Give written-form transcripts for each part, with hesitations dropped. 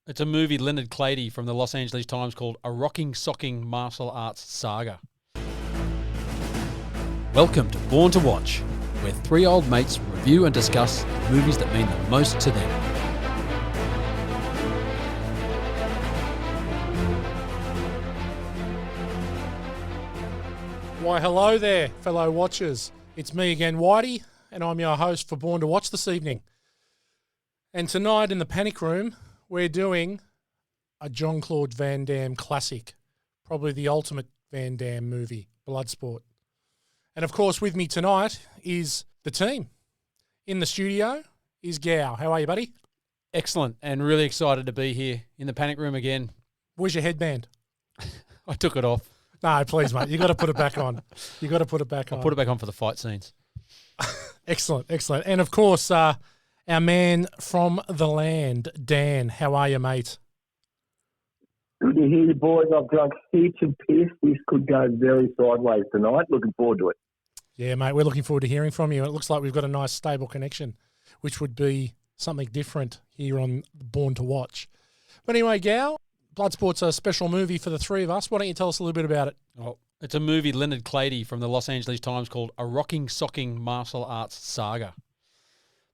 It's a movie Leonard Clady from the Los Angeles Times called A Rocking Socking Martial Arts Saga. Welcome to Born to Watch, where three old mates review and discuss the movies that mean the most to them. Why, hello there, fellow watchers. It's me again, Whitey, and I'm your host for Born to Watch this evening. And tonight in the Panic Room, we're doing a Jean-Claude Van Damme classic, probably the ultimate Van Damme movie, Bloodsport. And of course, with me tonight is the team. In the studio is Gao. How are you, buddy? Excellent, and really excited to be here in the Panic Room again. Where's your headband? I took it off. No, please, mate. You got to put it back on. You got to put it back on. I'll put it back on for the fight scenes. Excellent, excellent. And of course, our man from the land, Dan. How are you, mate? Good to hear you, boys. I've drunk heaps of piss. This could go very sideways tonight. Looking forward to it. Yeah, mate, we're looking forward to hearing from you. It looks like we've got a nice, stable connection, which would be something different here on Born to Watch. But anyway, Gal, Bloodsport's a special movie for the three of us. Why don't you tell us a little bit about it? Oh, it's a movie Leonard Clady from the Los Angeles Times called A Rocking Socking Martial Arts Saga.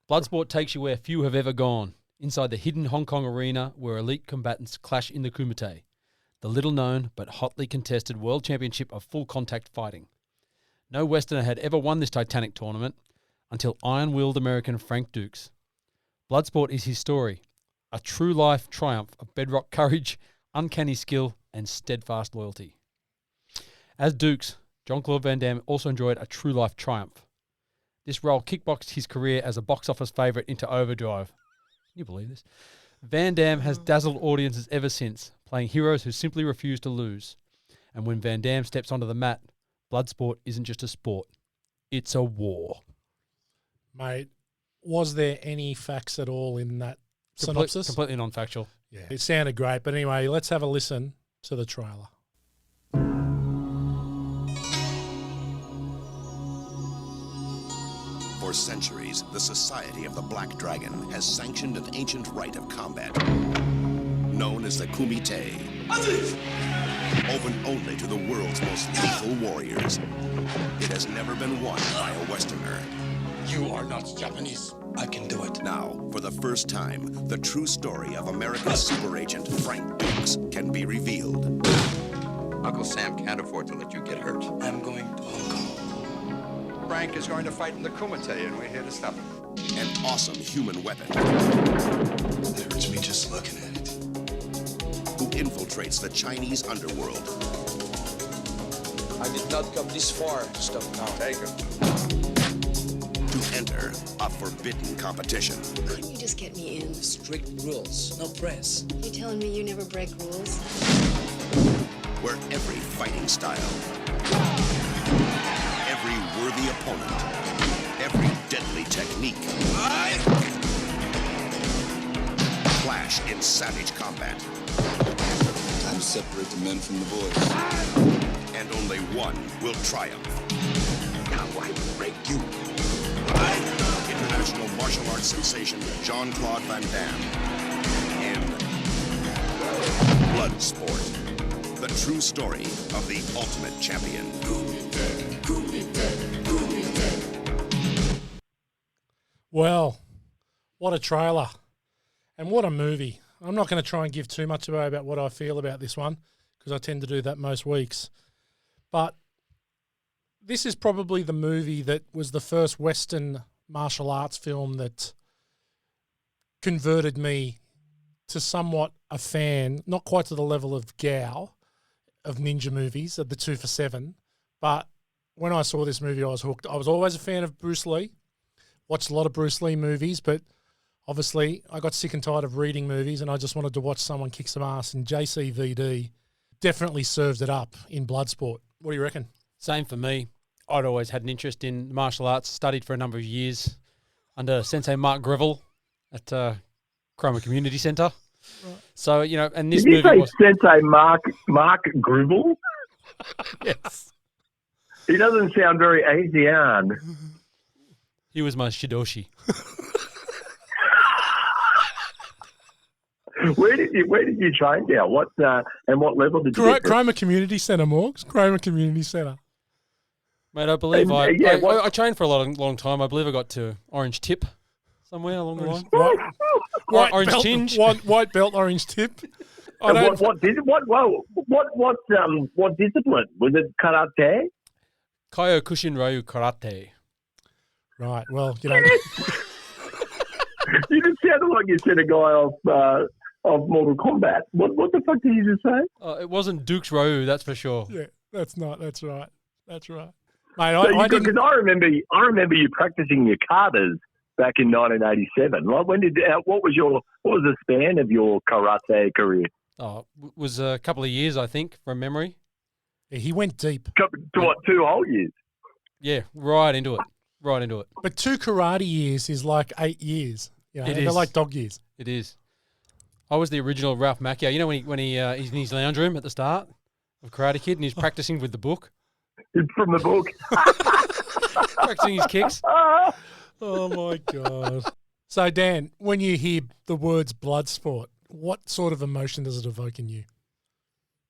Bloodsport takes you where few have ever gone, inside the hidden Hong Kong arena where elite combatants clash in the Kumite, the little-known but hotly contested World Championship of full contact fighting. No Westerner had ever won this titanic tournament until iron-willed American Frank Dux. Bloodsport is his story, a true-life triumph of bedrock courage, uncanny skill, and steadfast loyalty. As Dux, Jean-Claude Van Damme also enjoyed a true-life triumph. This role kickboxed his career as a box office favourite into overdrive. Can you believe this? Van Damme has dazzled audiences ever since, playing heroes who simply refuse to lose. And when Van Damme steps onto the mat, Bloodsport isn't just a sport, it's a war. Mate, was there any facts at all in that synopsis? Completely non-factual. Yeah, it sounded great. But anyway, let's have a listen to the trailer. For centuries, the Society of the Black Dragon has sanctioned an ancient rite of combat, known as the Kumite, open only to the world's most lethal warriors. It has never been won by a Westerner. You are not Japanese. I can do it. Now, for the first time, the true story of America's super agent, Frank Dux, can be revealed. Uncle Sam can't afford to let you get hurt. I'm going to Hong Kong. Frank is going to fight in the Kumite, and we're here to stop him. An awesome human weapon It hurts me just looking at it. who infiltrates the Chinese underworld. I did not come this far to stop now. Take him. To enter a forbidden competition Couldn't you just get me in? Strict rules, no press. You telling me you never break rules? where every fighting style, every worthy opponent, every deadly technique clash in savage combat. Time to separate the men from the boys. And only one will triumph. Now I break you. International martial arts sensation Jean-Claude Van Damme in Bloodsport, the true story of the ultimate champion. Well, what a trailer. And what a movie. I'm not going to try and give too much away about what I feel about this one, because I tend to do that most weeks. But this is probably the movie that was the first Western martial arts film that converted me to somewhat a fan, not quite to the level of Gao, of ninja movies, of the 2 for 7. But when I saw this movie, I was hooked. I was always a fan of Bruce Lee. Watched a lot of Bruce Lee movies, but obviously I got sick and tired of reading movies and I just wanted to watch someone kick some ass, and JCVD definitely served it up in Bloodsport. What do you reckon? Same for me. I'd always had an interest in martial arts, studied for a number of years under Sensei Mark Greville at Chroma Community Centre. Right. So, you know, and this Did you movie say was... Sensei Mark Greville? Yes. He doesn't sound very Asian. He was my Shidoshi. Where did you train down? What and what level did you get to? Cromer Community Centre, Morgs. Cromer Community Centre. Mate, I believe And, I trained for a long time. I believe I got to orange tip somewhere along the line. Orange belt, tinge. white belt, orange tip. What discipline? Was it karate? Kyokushin Ryu Karate. Right. Well, You just sounded like you said a guy of Mortal Kombat. What the fuck did you just say? It wasn't Dux Ryu, that's for sure. Yeah, that's right. That's right. Mate, Because I remember you practicing your katas back in 1987. Like what was the span of your karate career? Oh, it was a couple of years, I think, from memory. Yeah, he went deep. To what, 2 whole years? Yeah, right into it. But 2 karate years is like 8 years. You know, It they're is. like dog years. It is. I was the original Ralph Macchio. You know when he's in his lounge room at the start of Karate Kid and he's practicing with the book? It's from the book. Practicing his kicks. Oh, my God. So, Dan, when you hear the words Bloodsport, what sort of emotion does it evoke in you?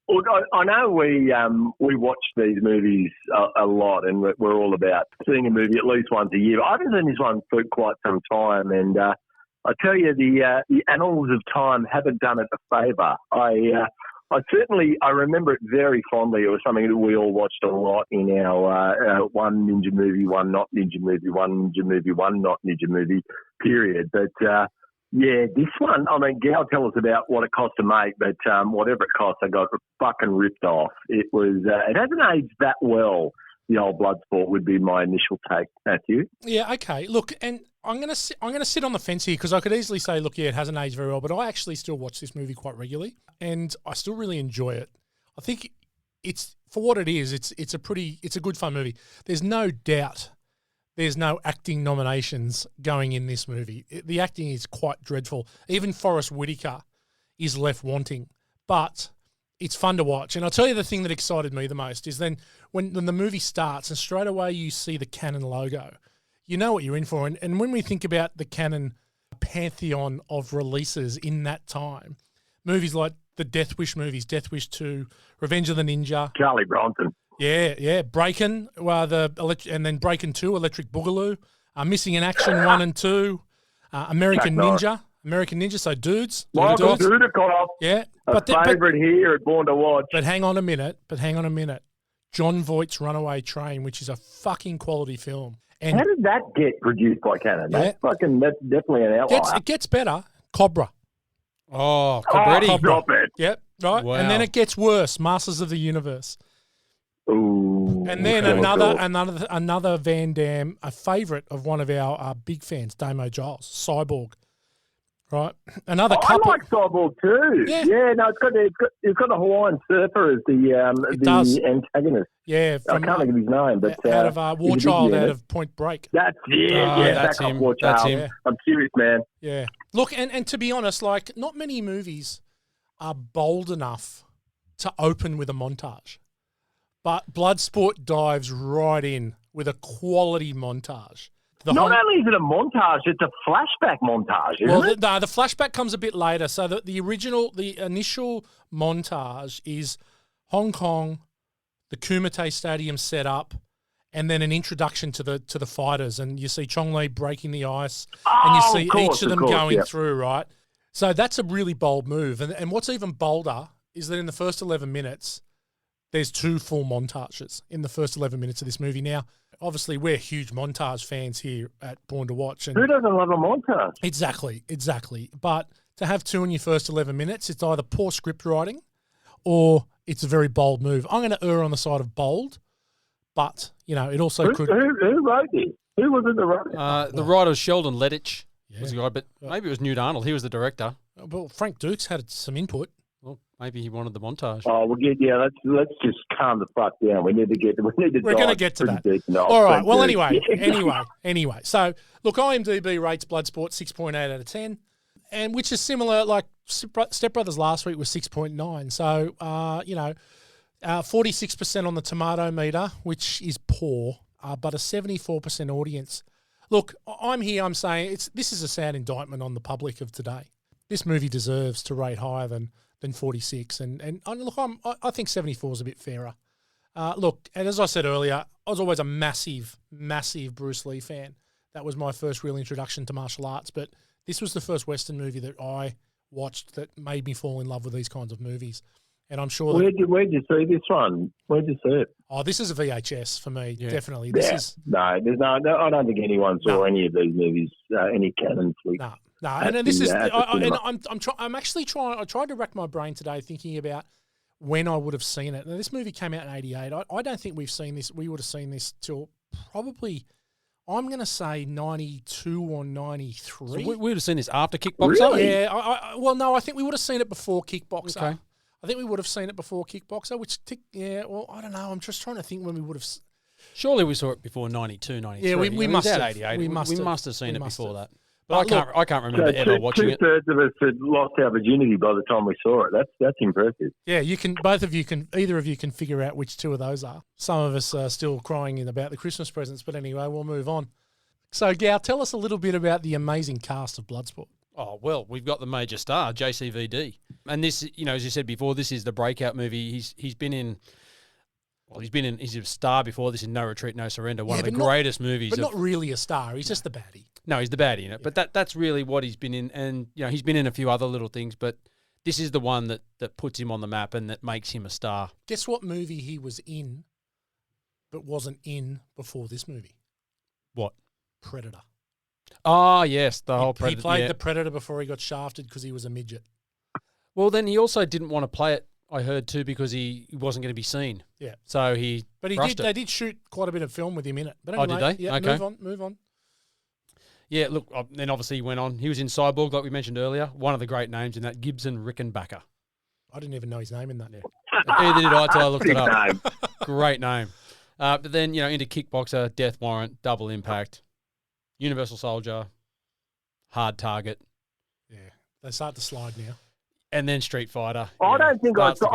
Look, I know we watch these movies a lot, and we're all about seeing a movie at least once a year. But I haven't seen this one for quite some time, and I tell you, the annals of time haven't done it a favour. I remember it very fondly. It was something that we all watched a lot in our one ninja movie, one not ninja movie, one ninja movie, one not ninja movie period. But yeah, this one, I mean, Gal, tell us about what it cost to make, but whatever it cost, I got fucking ripped off. It hasn't aged that well. The old Bloodsport would be my initial take, Matthew. Yeah, okay. Look, and I'm gonna sit on the fence here because I could easily say, look, yeah, it hasn't aged very well, but I actually still watch this movie quite regularly, and I still really enjoy it. I think it's for what it is. It's a good fun movie. There's no doubt. There's no acting nominations going in this movie. The acting is quite dreadful. Even Forrest Whitaker is left wanting, but it's fun to watch. And I'll tell you the thing that excited me the most is then when the movie starts and straight away you see the Canon logo, you know what you're in for. And when we think about the Canon pantheon of releases in that time, movies like the Death Wish movies, Death Wish 2, Revenge of the Ninja. Charlie Bronson. Yeah. Breakin', and then Breakin' 2, Electric Boogaloo, Missing in Action 1 and 2, American Ninja, so dudes. Michael Dudikoff. Yeah. Favourite here at Born to Watch. But hang on a minute. John Voight's Runaway Train, which is a fucking quality film. And how did that get produced by Canon? Yeah. That's definitely an outlier. It gets better. Cobra. Oh, Cobretti. Stop it. Yep, right. Wow. And then it gets worse. Masters of the Universe. Ooh. And then another Van Damme, a favourite of one of our big fans, Damo Giles, Cyborg. Right, another couple. I like Cyborg too. Yeah, no, it's got the Hawaiian Surfer as the antagonist. Yeah, I can't think of his name, but out of War Child, out of Point Break. That's that's him. War That's Child. him. Yeah. I'm serious, man. Yeah, look, and to be honest, like not many movies are bold enough to open with a montage, but Bloodsport dives right in with a quality montage. Not only is it a montage, it's a flashback montage, isn't it? The flashback comes a bit later. So the initial montage is Hong Kong, the Kumite Stadium set up, and then an introduction to the fighters. And you see Chong Li breaking the ice, and you see each of them going through, right? So that's a really bold move. And what's even bolder is that in the first 11 minutes, there's 2 full montages in the first 11 minutes of this movie. Now, obviously, we're huge montage fans here at Born to Watch. And who doesn't love a montage? Exactly. But to have 2 in your first 11 minutes, it's either poor script writing or it's a very bold move. I'm going to err on the side of bold, but, it also could... Who wrote this? Who was it that wrote it? The writer was Sheldon Lettich. Was the guy, but maybe it was Newt Arnold. He was the director. Well, Frank Dux had some input. Well, maybe he wanted the montage. Oh, let's just calm the fuck down. We're going to get to that. All right. Well, anyway. So, look, IMDb rates Bloodsport 6.8 out of 10, and which is similar. Like Step Brothers last week was 6.9. So, 46% on the tomato meter, which is poor, but a 74% audience. Look, I'm saying this is a sad indictment on the public of today. this movie deserves to rate higher than 46. And look, I think 74 is a bit fairer. Look, and as I said earlier, I was always a massive, massive Bruce Lee fan. That was my first real introduction to martial arts. But this was the first Western movie that I watched that made me fall in love with these kinds of movies. And I'm sure. Where'd you see this one? Where'd you see it? Oh, this is a VHS for me, definitely. No, there's no. I don't think anyone saw any of these movies, any canon flicks. No, and this is. I'm actually trying. I tried to rack my brain today, thinking about when I would have seen it. Now, this movie came out in '88. I don't think we've seen this. We would have seen this till probably. I'm going to say 92 or 93. So we would have seen this after Kickboxer? Really? Yeah. Well, no, I think we would have seen it before Kickboxer. Okay. I think we would have seen it before Kickboxer, well, I don't know. I'm just trying to think when we would have. Surely we saw it before 92, 93. Yeah, we must have. 88. We must have seen it before that. But But I can't remember ever watching it. 2/3 of us had lost our virginity by the time we saw it. That's impressive. Yeah, either of you can figure out which two of those are. Some of us are still crying about the Christmas presents, but anyway, we'll move on. So, Gal, tell us a little bit about the amazing cast of Bloodsport. Oh, well, we've got the major star, JCVD. And this, as you said before, this is the breakout movie. He's a star before this in No Retreat, No Surrender, one of the greatest movies. But not really a star. He's just the baddie. No, he's the baddie in it. Yeah. But that's really what he's been in. And, he's been in a few other little things, but this is the one that puts him on the map and that makes him a star. Guess what movie he was in but wasn't in before this movie? What? Predator. Oh, yes, the whole Predator. He played the Predator before he got shafted because he was a midget. Well, then he also didn't want to play it, I heard, too, because he wasn't going to be seen. Yeah. So they did shoot quite a bit of film with him in it. But anyway, did they? Yeah, okay. Move on. Yeah, look, then obviously he went on. He was in Cyborg, like we mentioned earlier. One of the great names in that, Gibson Rickenbacker. I didn't even know his name in that. Yeah. Neither did I until I looked it up. Name. Great name. But then, into Kickboxer, Death Warrant, Double Impact, Universal Soldier, Hard Target. Yeah, they start to slide now. And then Street Fighter. I don't think I've seen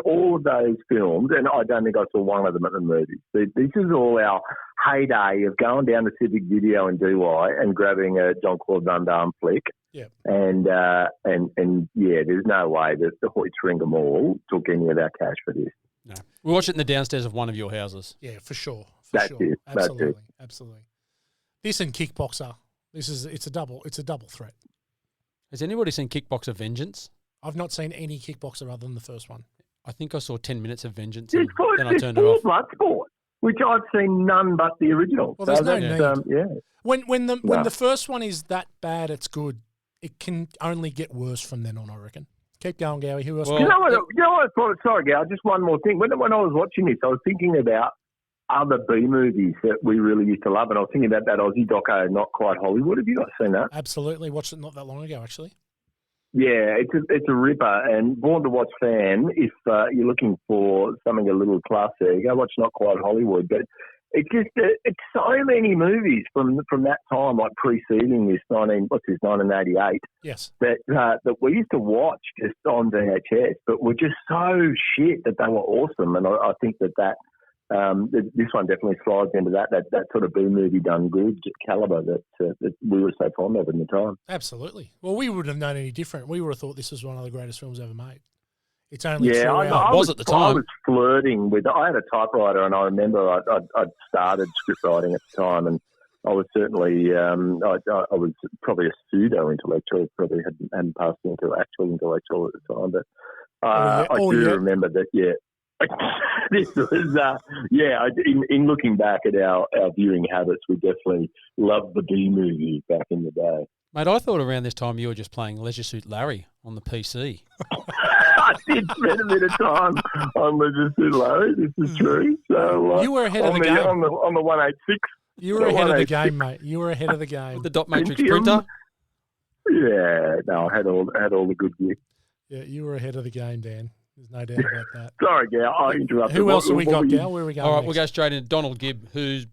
all of those films, and I don't think I saw one of them at the movies. This is all our heyday of going down to Civic Video in DY and grabbing a Jean-Claude Van Damme flick. Yeah. And there's no way that the Hoyt Mall took any of our cash for this. No. We watched it in the downstairs of one of your houses. Yeah, for sure. That's it. Absolutely. This and Kickboxer. It's a double threat. Has anybody seen Kickboxer Vengeance? I've not seen any Kickboxer other than the first one. I think I saw 10 minutes of Vengeance Then I turned it off. Bloodsport, which I've seen none but the original. Well, there's no need. When the first one is that bad, it's good. It can only get worse from then on, I reckon. Keep going, Gowie. Who else? Well, you know what I thought? Sorry, Gow, just one more thing. When I was watching this, I was thinking about other B movies that we really used to love, and I was thinking about that Aussie doco, Not Quite Hollywood. Have you not seen that? Absolutely. Watched it not that long ago, actually. Yeah, it's a ripper, and Born to Watch fan, if you're looking for something a little classier, go watch Not Quite Hollywood. But it's just it's so many movies from that time, like preceding this 1988. Yes. That we used to watch just on VHS, but were just so shit that they were awesome, and I think that this one definitely slides into that sort of B movie done good caliber that we were so fond of in the time. Absolutely. Well, we wouldn't have known any different. We would have thought this was one of the greatest films ever made. It's only I was at the time. I was flirting with. I had a typewriter, and I remember I'd started script writing at the time, and I was certainly I was probably a pseudo intellectual. Probably hadn't passed into actual intellectual at the time, but I do remember that. Yeah. This was, in looking back at our viewing habits, we definitely loved the B movies back in the day. Mate, I thought around this time you were just playing Leisure Suit Larry on the PC. I did spend a bit of time on Leisure Suit Larry, this is true. So you were ahead of the game. On the 186. You were ahead of the game, mate. You were ahead of the game. With the dot matrix printer? Yeah, no, I had all the good gear. Yeah, you were ahead of the game, Dan. There's no doubt about that. Sorry, Gal, I interrupted. Who else have we got, Gal? Where are we going? All right, next? we'll go straight into Donald Gibb, who's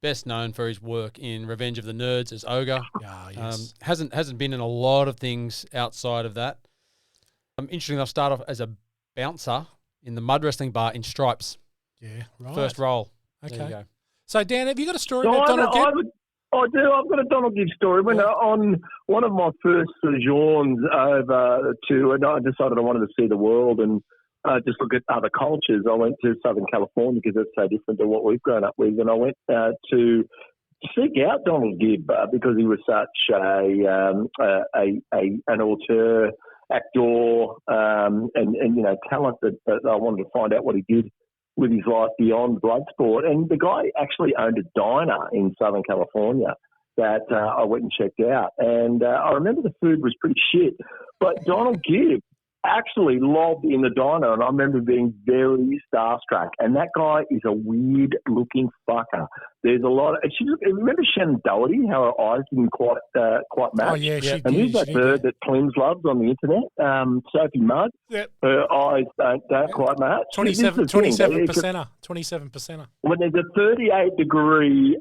best known for his work in Revenge of the Nerds as Ogre. Yes. Hasn't been in a lot of things outside of that. Interesting, I'll start off as a bouncer in the mud wrestling bar in Stripes. Yeah, right. First role. Okay. There you go. So, Dan, have you got a story about Donald Gibb? I do. I've got a Donald Gibb story. When on one of my first sojourns over to, and I decided I wanted to see the world and just look at other cultures. I went to Southern California because it's so different to what we've grown up with, and I went to seek out Donald Gibb because he was such an auteur, actor, and talent that I wanted to find out what he did with his life beyond Bloodsport. And the guy actually owned a diner in Southern California that I went and checked out. And I remember the food was pretty shit, but Donald Gibb actually lobbed in the diner, and I remember being very starstruck. And that guy is a weird-looking fucker. There's a lot of... remember Shannon Doherty, how her eyes didn't quite match? Oh, yeah, she did. And who's that bird that Clems loves on the internet? Sophie Mudd. Yep. Her eyes don't quite match. 27%. When there's a 38-degree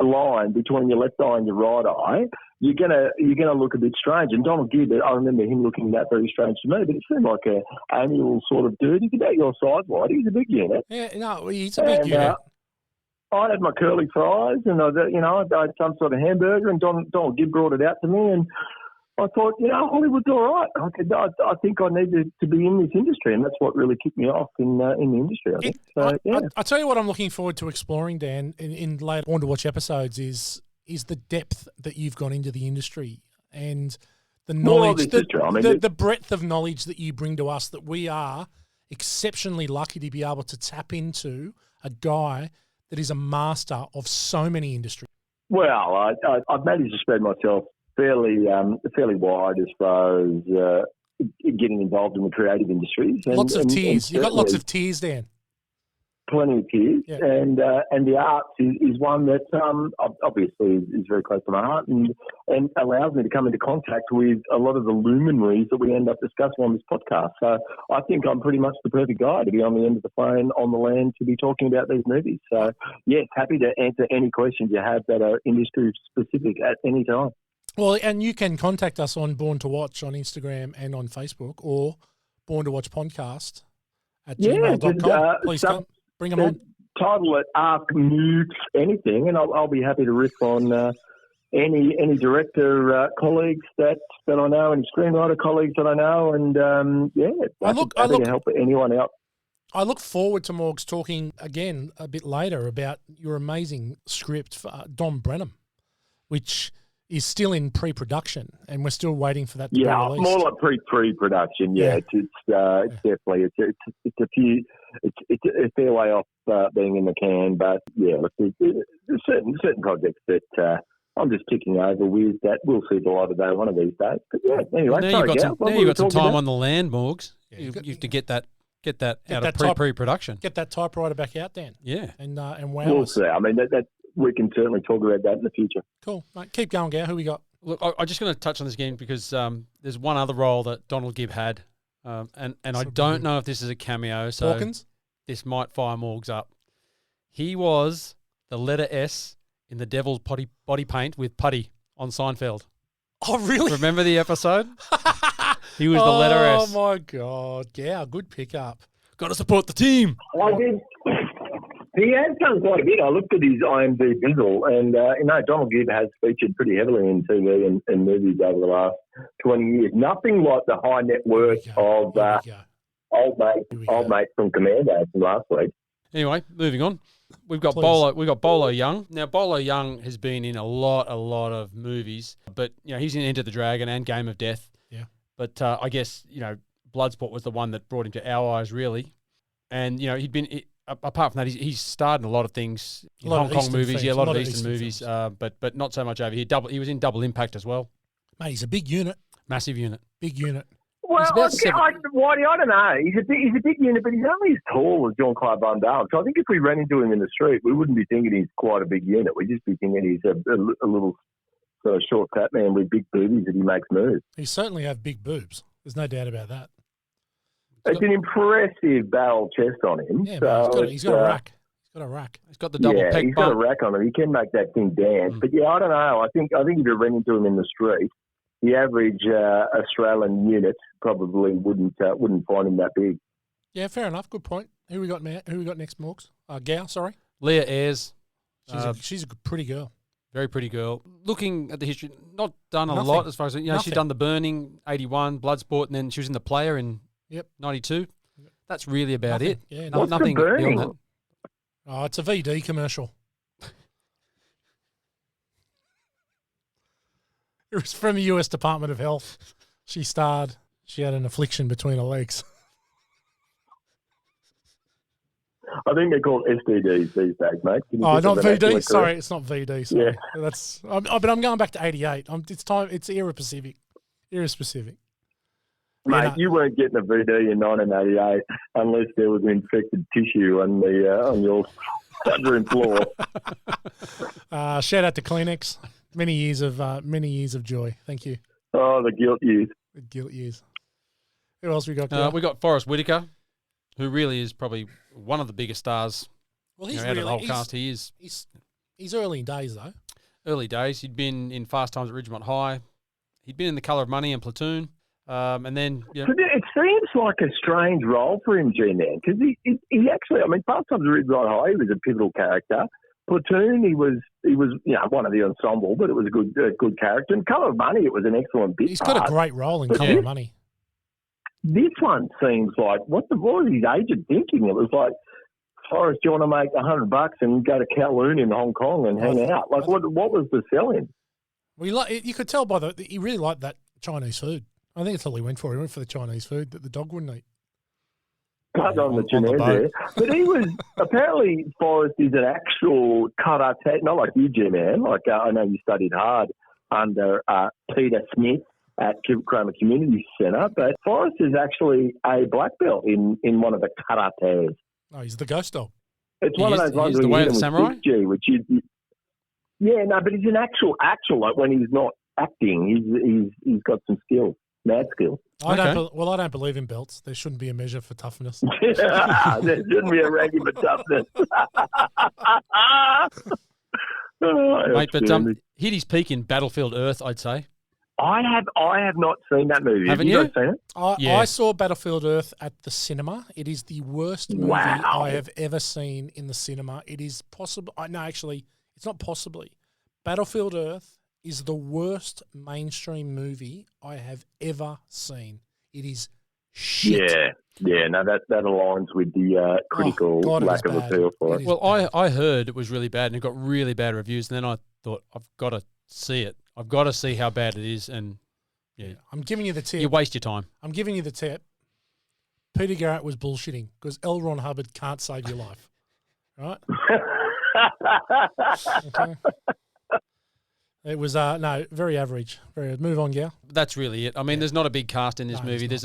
line between your left eye and your right eye, you're gonna look a bit strange. And Donald Gibb, I remember him looking that very strange to me, but he seemed like an annual sort of dude. He's about your size, right? He's a big unit. Yeah, no, he's a big unit. I had my curly fries, and I had some sort of hamburger, and Donald Gibb brought it out to me, and I thought, Hollywood's all right. I think I need to be in this industry, and that's what really kicked me off in the industry, I think. So, I'll tell you what I'm looking forward to exploring, Dan, in later Born to Watch episodes is the depth that you've gone into the industry and the knowledge, the breadth of knowledge that you bring to us, that we are exceptionally lucky to be able to tap into a guy that is a master of so many industries. Well, I've managed to spread myself fairly wide as far as getting involved in the creative industries. Lots of tears. You've got lots of tears, Dan. Plenty of tears, yeah. And the arts is one that obviously is very close to my heart and allows me to come into contact with a lot of the luminaries that we end up discussing on this podcast. So I think I'm pretty much the perfect guy to be on the end of the phone on the land to be talking about these movies. So yes, happy to answer any questions you have that are industry specific at any time. Well, and you can contact us on Born to Watch on Instagram and on Facebook, or Born to Watch Podcast at gmail.com. Please come. Bring them on. Title it Ask Newt Anything, and I'll be happy to riff on any director colleagues that I know, any screenwriter colleagues that I know, and happy to help anyone out. I look forward to Morgs talking again a bit later about your amazing script for Dom Brenham, which is still in pre-production, and we're still waiting for that to be released. More like pre-production. Yeah, it's definitely it's a fair way off being in the can, but there's certain projects that I'm just ticking over with that we'll see the light of day one of these days. But anyway, now you've got some time on the land, Morgs. You have to get that out of pre-production. Get that typewriter back out, Dan. Yeah, and wow. We'll see. I mean that. We can certainly talk about that in the future. Cool. Right, keep going, Gow. Who we got? Look, I'm just going to touch on this again because there's one other role that Donald Gibb had, and I don't know if this is a cameo, so Hawkins? This might fire Morgs up. He was the letter S in the Devil's Body Paint with Putty on Seinfeld. Oh, really? Remember the episode? He was the letter S. Oh, my God. Yeah, good pickup. Got to support the team. I did. He has done quite a bit. I looked at his IMDb visual, and Donald Gibb has featured pretty heavily in TV and movies over the last 20 years. Nothing like the high net worth of old mate from Commando from last week. Anyway, moving on. We've got Bolo Yeung. Now, Bolo Yeung has been in a lot of movies, but he's in Enter the Dragon and Game of Death. Yeah. But I guess Bloodsport was the one that brought him to our eyes, really. And he'd been. Apart from that, he's starred in a lot of things, in Hong Kong movies, a lot of Eastern movies, but not so much over here. He was in Double Impact as well. Mate, he's a big unit. Massive unit. Big unit. Well, Whitey, I don't know. He's a big unit, but he's only as tall as Jean-Claude Van Damme. So I think if we ran into him in the street, we wouldn't be thinking he's quite a big unit. We'd just be thinking he's a little sort of short fat man with big boobies that he makes moves. He certainly have big boobs. There's no doubt about that. It's an impressive barrel chest on him. Yeah, so he's got a rack. He's got a rack. He's got the double peg bump. He's got a rack on him. He can make that thing dance. But I don't know. I think if you ran into him in the street, the average Australian unit probably wouldn't find him that big. Yeah, fair enough. Good point. Who we got next, Morgs? Gow, sorry. Leah Ayres. She's a pretty girl. Very pretty girl. Looking at the history, not done a Nothing. lot as far as, she's Nothing. done The Burning, 81, Bloodsport, and then she was in The Player in 92. That's really about Nothing. it. Yeah, What's The nothing beyond Burning? that. Oh, it's a VD commercial. It was from the US Department of Health. She had an affliction between her legs. I think they're called STDs these days, mate. Can you Oh, think of not an actual VD. correct- Sorry, it's not VD. Sorry. Yeah. But I'm going back to 88. It's time. It's era specific. Mate, Yeah, no. you weren't getting a VD in 1988 unless there was infected tissue on your bedroom floor. Shout out to Kleenex. Many years of joy. Thank you. Oh, the guilt years. The guilt years. Who else we got? We got Forrest Whitaker, who really is probably one of the biggest stars Well, he's out of the whole really cast. He is. he's early in days though. Early days. He'd been in Fast Times at Ridgemont High. He'd been in The Colour of Money and Platoon. And then, But it seems like a strange role for him, G-Man, because he actually, I mean, Fast Times at Ridgemont High, he was a pivotal character. Platoon, he was one of the ensemble, but it was a good character. And Colour of Money, it was an excellent bit. He's got a great role in Colour of Money. This one seems like what was his agent thinking? It was like, Forrest, do you want to make $100 and go to Kowloon in Hong Kong and hang out? Like, what was the selling? You could tell by he really liked that Chinese food. I think that's all he went for. He went for the Chinese food that the dog wouldn't eat. Cut on the the Chinese boat. there. But he was, apparently Forrest is an actual karate, not like you, G-Man. Like, I know you studied hard under Peter Smith at Cromer Community Centre, but Forrest is actually a black belt in one of the karates. No, he's the ghost dog. It's one of those ones he's the where way you of hit the him with samurai? 6G, which is, yeah, no, but he's an actual, like when he's not acting, he's got some skill, mad skill. I don't believe in belts. There shouldn't be a measure for toughness. There shouldn't be a ranking for toughness. Mate, but hit his peak in Battlefield Earth, I'd say. I have not seen that movie. Haven't you you? guys seen it? Yeah. I saw Battlefield Earth at the cinema. It is the worst movie Wow. I have ever seen in the cinema. It is possible. No, actually, it's not possibly. Battlefield Earth is the worst mainstream movie I have ever seen. It is shit. Yeah. No, that aligns with the critical God, it lack was of bad. appeal for It it. is Well, I heard it was really bad and it got really bad reviews. And then I thought, I've got to see it. I've got to see how bad it is. And I'm giving you the tip. you waste your time. I'm giving you the tip. Peter Garrett was bullshitting because L. Ron Hubbard can't save your life. Right? Okay. It was very average. Move on, Gal. That's really it. I mean, there's not a big cast in this No, movie. there's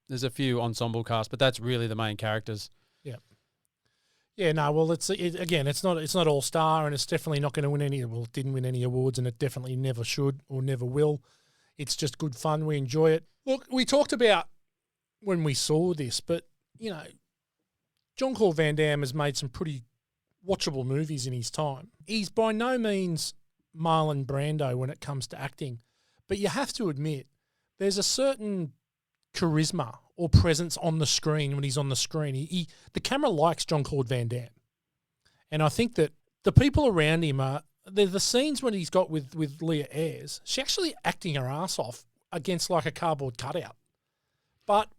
There's a few ensemble cast, but that's really the main characters. Yeah, no. Well, it's not all star, and it's definitely not going to win any. Well, it didn't win any awards, and it definitely never should or never will. It's just good fun. We enjoy it. Look, we talked about when we saw this, but Jean-Claude Van Damme has made some pretty watchable movies in his time. He's by no means Marlon Brando when it comes to acting, but you have to admit there's a certain charisma or presence on the screen when he's on the screen. The camera likes Jean-Claude Van Damme. And I think that the people around him are the scenes when he's got with Leah Ayres, she's actually acting her ass off against like a cardboard cutout. But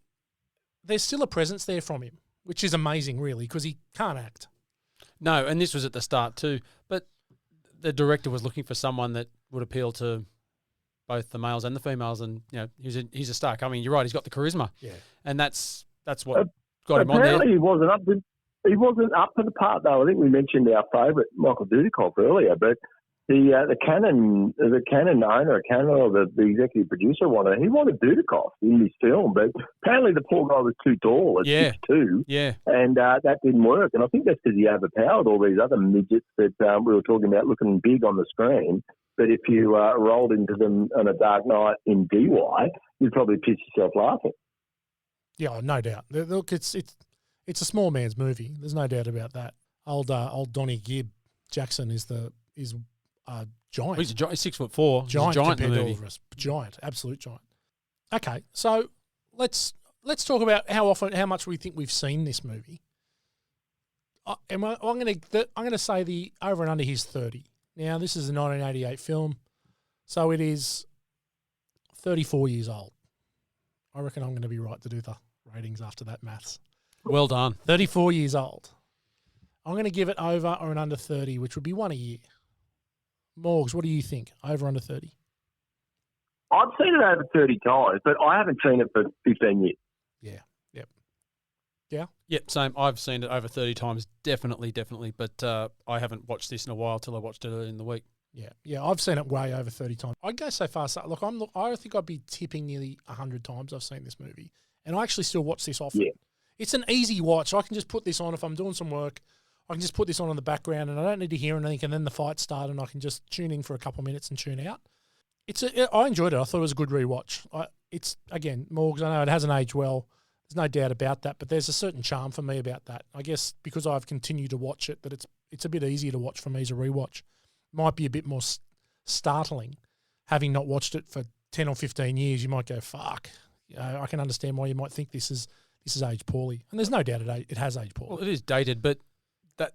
there's still a presence there from him, which is amazing really, because he can't act. No, and this was at the start too. But the director was looking for someone that would appeal to both the males and the females, and he's a star. I mean, you're right. He's got the charisma, and that's what got him on there. Apparently, he wasn't up to the part though. I think we mentioned our favourite Michael Dudikoff earlier, but the Canon owner, or the executive producer wanted Dudikoff in this film, but apparently the poor guy was too tall at 6'2", and that didn't work. And I think that's because he overpowered all these other midgets that we were talking about looking big on the screen. But if you rolled into them on a dark night in DY, you'd probably piss yourself laughing. Yeah, no doubt. Look, it's a small man's movie. There's no doubt about that. Old Donnie Gibb Jackson is giant. He's a giant. 6'4". Giant, He's a giant in compared the to movie. all of us. Giant, absolute giant. Okay, so let's talk about how much we think we've seen this movie. I'm going to say the over and under his 30. Now, this is a 1988 film, so it is 34 years old. I reckon I'm going to be right to do the ratings after that maths. Well done. 34 years old. I'm going to give it over or an under 30, which would be one a year. Morgs, what do you think? Over under 30? I've seen it over 30 times, but I haven't seen it for 15 years. Yeah. Yep. Yeah? Yep, same. I've seen it over 30 times, definitely. But I haven't watched this in a while till I watched it earlier in the week. Yeah. I've seen it way over 30 times. I'd go so far. Look, I think I'd be tipping nearly 100 times I've seen this movie. And I actually still watch this often. Yeah. It's an easy watch. I can just put this on if I'm doing some work. I can just put this on in the background and I don't need to hear anything, and then the fight starts and I can just tune in for a couple of minutes and tune out. I enjoyed it. I thought it was a good rewatch. It's, again, Morgs, I know it hasn't aged well. There's no doubt about that, but there's a certain charm for me about that. I guess because I've continued to watch it, that it's a bit easier to watch for me as a rewatch. Might be a bit more startling. Having not watched it for 10 or 15 years, you might go, fuck. I can understand why you might think this is aged poorly. And there's no doubt it has aged poorly. Well, it is dated, but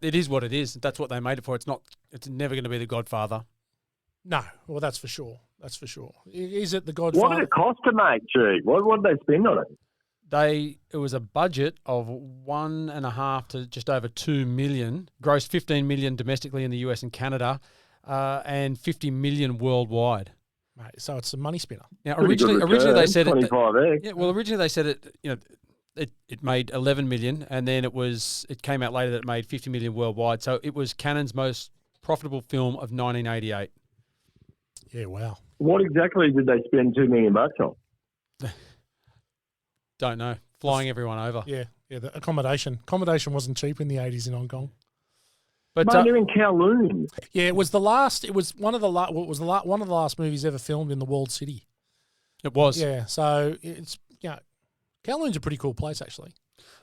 it is what it is. That's what they made it for. It's never going to be The Godfather. No, well, that's for sure. That's for sure. Is it The Godfather? What did it cost to make, G? What did they spend on it? It was a budget of 1.5 to just over 2 million, grossed 15 million domestically in the US and Canada, and 50 million worldwide. Mate, so it's a money spinner. Now, originally they said 25x. Yeah, well, originally they said it made 11 million, and then it came out later that it made 50 million worldwide. So it was Cannon's most profitable film of 1988. Yeah, wow. What exactly did they spend $2 million on? Don't know. Flying everyone over. Yeah, the accommodation. Accommodation wasn't cheap in the 80s in Hong Kong. But they're in Kowloon. Yeah, it was one of the last movies ever filmed in the walled city. It was. Yeah, so it's Kowloon's a pretty cool place actually.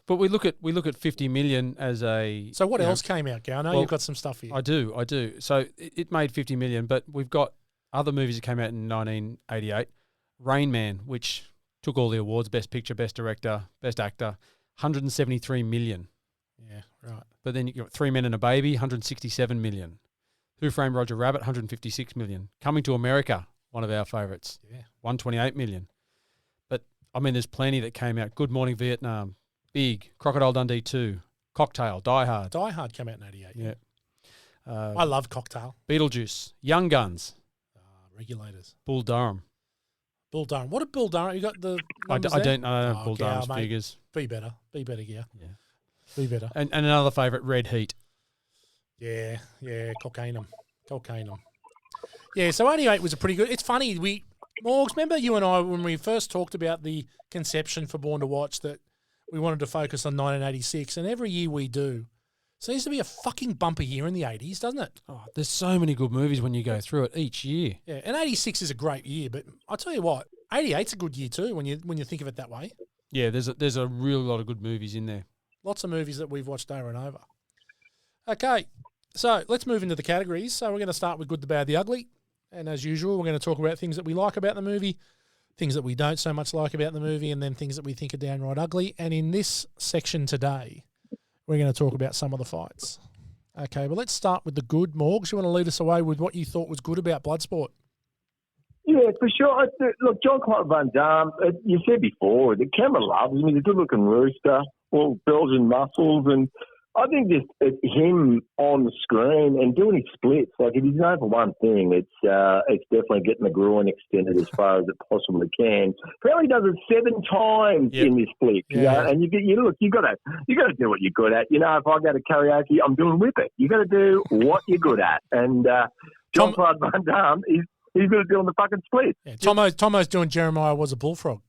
But we look at 50 million as a. So what else came out, Gary? I know you've got some stuff here. I do. So it made 50 million, but we've got other movies that came out in 1988. Rain Man, which took all the awards: Best Picture, Best Director, Best Actor, 173 million. Yeah, right. But then you got Three Men and a Baby, 167 million. Who Framed Roger Rabbit, 156 million. Coming to America, one of our favourites, 128 million. But I mean, there's plenty that came out. Good Morning Vietnam, Big, Crocodile Dundee 2, Cocktail, Die Hard. Die Hard came out in 88. Yeah. I love Cocktail. Beetlejuice, Young Guns, Regulators, Bull Durham. Bull Durham. What did Bull Durham? You got the I don't know Bull Gow, Durham's mate. figures. Be better, Gear. Yeah. Be better. And another favourite, Red Heat. Yeah, Cocaine. Yeah, so 88 was a pretty good. It's funny, Morgs, remember you and I when we first talked about the conception for Born to Watch that we wanted to focus on 1986, and every year we do. Seems to be a fucking bumper year in the 80s, doesn't it? Oh, there's so many good movies when you go through it each year. Yeah, and 86 is a great year, but I'll tell you what, 88's a good year too when you think of it that way. Yeah, there's a real lot of good movies in there. Lots of movies that we've watched over and over. Okay, so let's move into the categories. So we're going to start with Good, the Bad, the Ugly. And as usual, we're going to talk about things that we like about the movie, things that we don't so much like about the movie, and then things that we think are downright ugly. And in this section today, we're going to talk about some of the fights. Okay, well, let's start with the good. Morgs, you want to lead us away with what you thought was good about Bloodsport? Yeah, for sure. Look, Jean-Claude Van Damme, you said before, the camera loves him. He's a good-looking rooster, all Belgian muscles, and I think just him on the screen and doing his splits, like if he's known for one thing, it's definitely getting the groin extended as far as it possibly can. Apparently, he does it 7 times in this split. Yeah. You know? And you got to do what you're good at. You know, if I go to karaoke, I'm doing whip it. You got to do what you're good at. And Jean-Claude Van Damme is. He's going to do on the fucking split. Yeah, Tomo's doing Jeremiah Was a Bullfrog.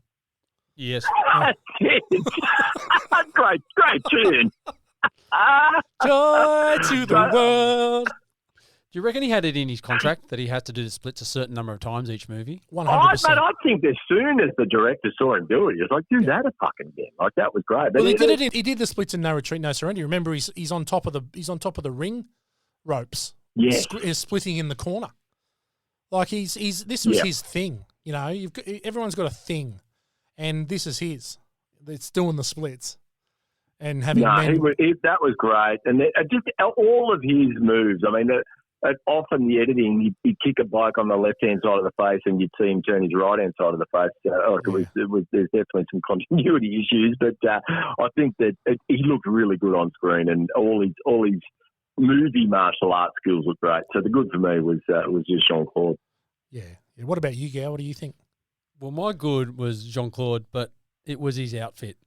Yes. Great tune. Joy to the world. Do you reckon he had it in his contract that he has to do the splits a certain number of times each movie? 100%. I think as soon as the director saw him do it, he was like, do that a fucking again. Like, that was great. But Well, he did the splits in No Retreat, No Surrender. Remember, he's on top of the ring ropes. Yeah. He's splitting in the corner. Like this was his thing. You know, everyone's got a thing, and this is his. It's doing the splits and having. that was great, and just all of his moves. I mean, often the editing, you'd kick a bloke on the left-hand side of the face and you'd see him turn his right-hand side of the face. There's definitely some continuity issues, but I think that he looked really good on screen, and all his movie martial arts skills looked great. So the good for me was just Jean-Claude. Yeah. What about you, Gow? What do you think? Well, my good was Jean-Claude, but it was his outfit.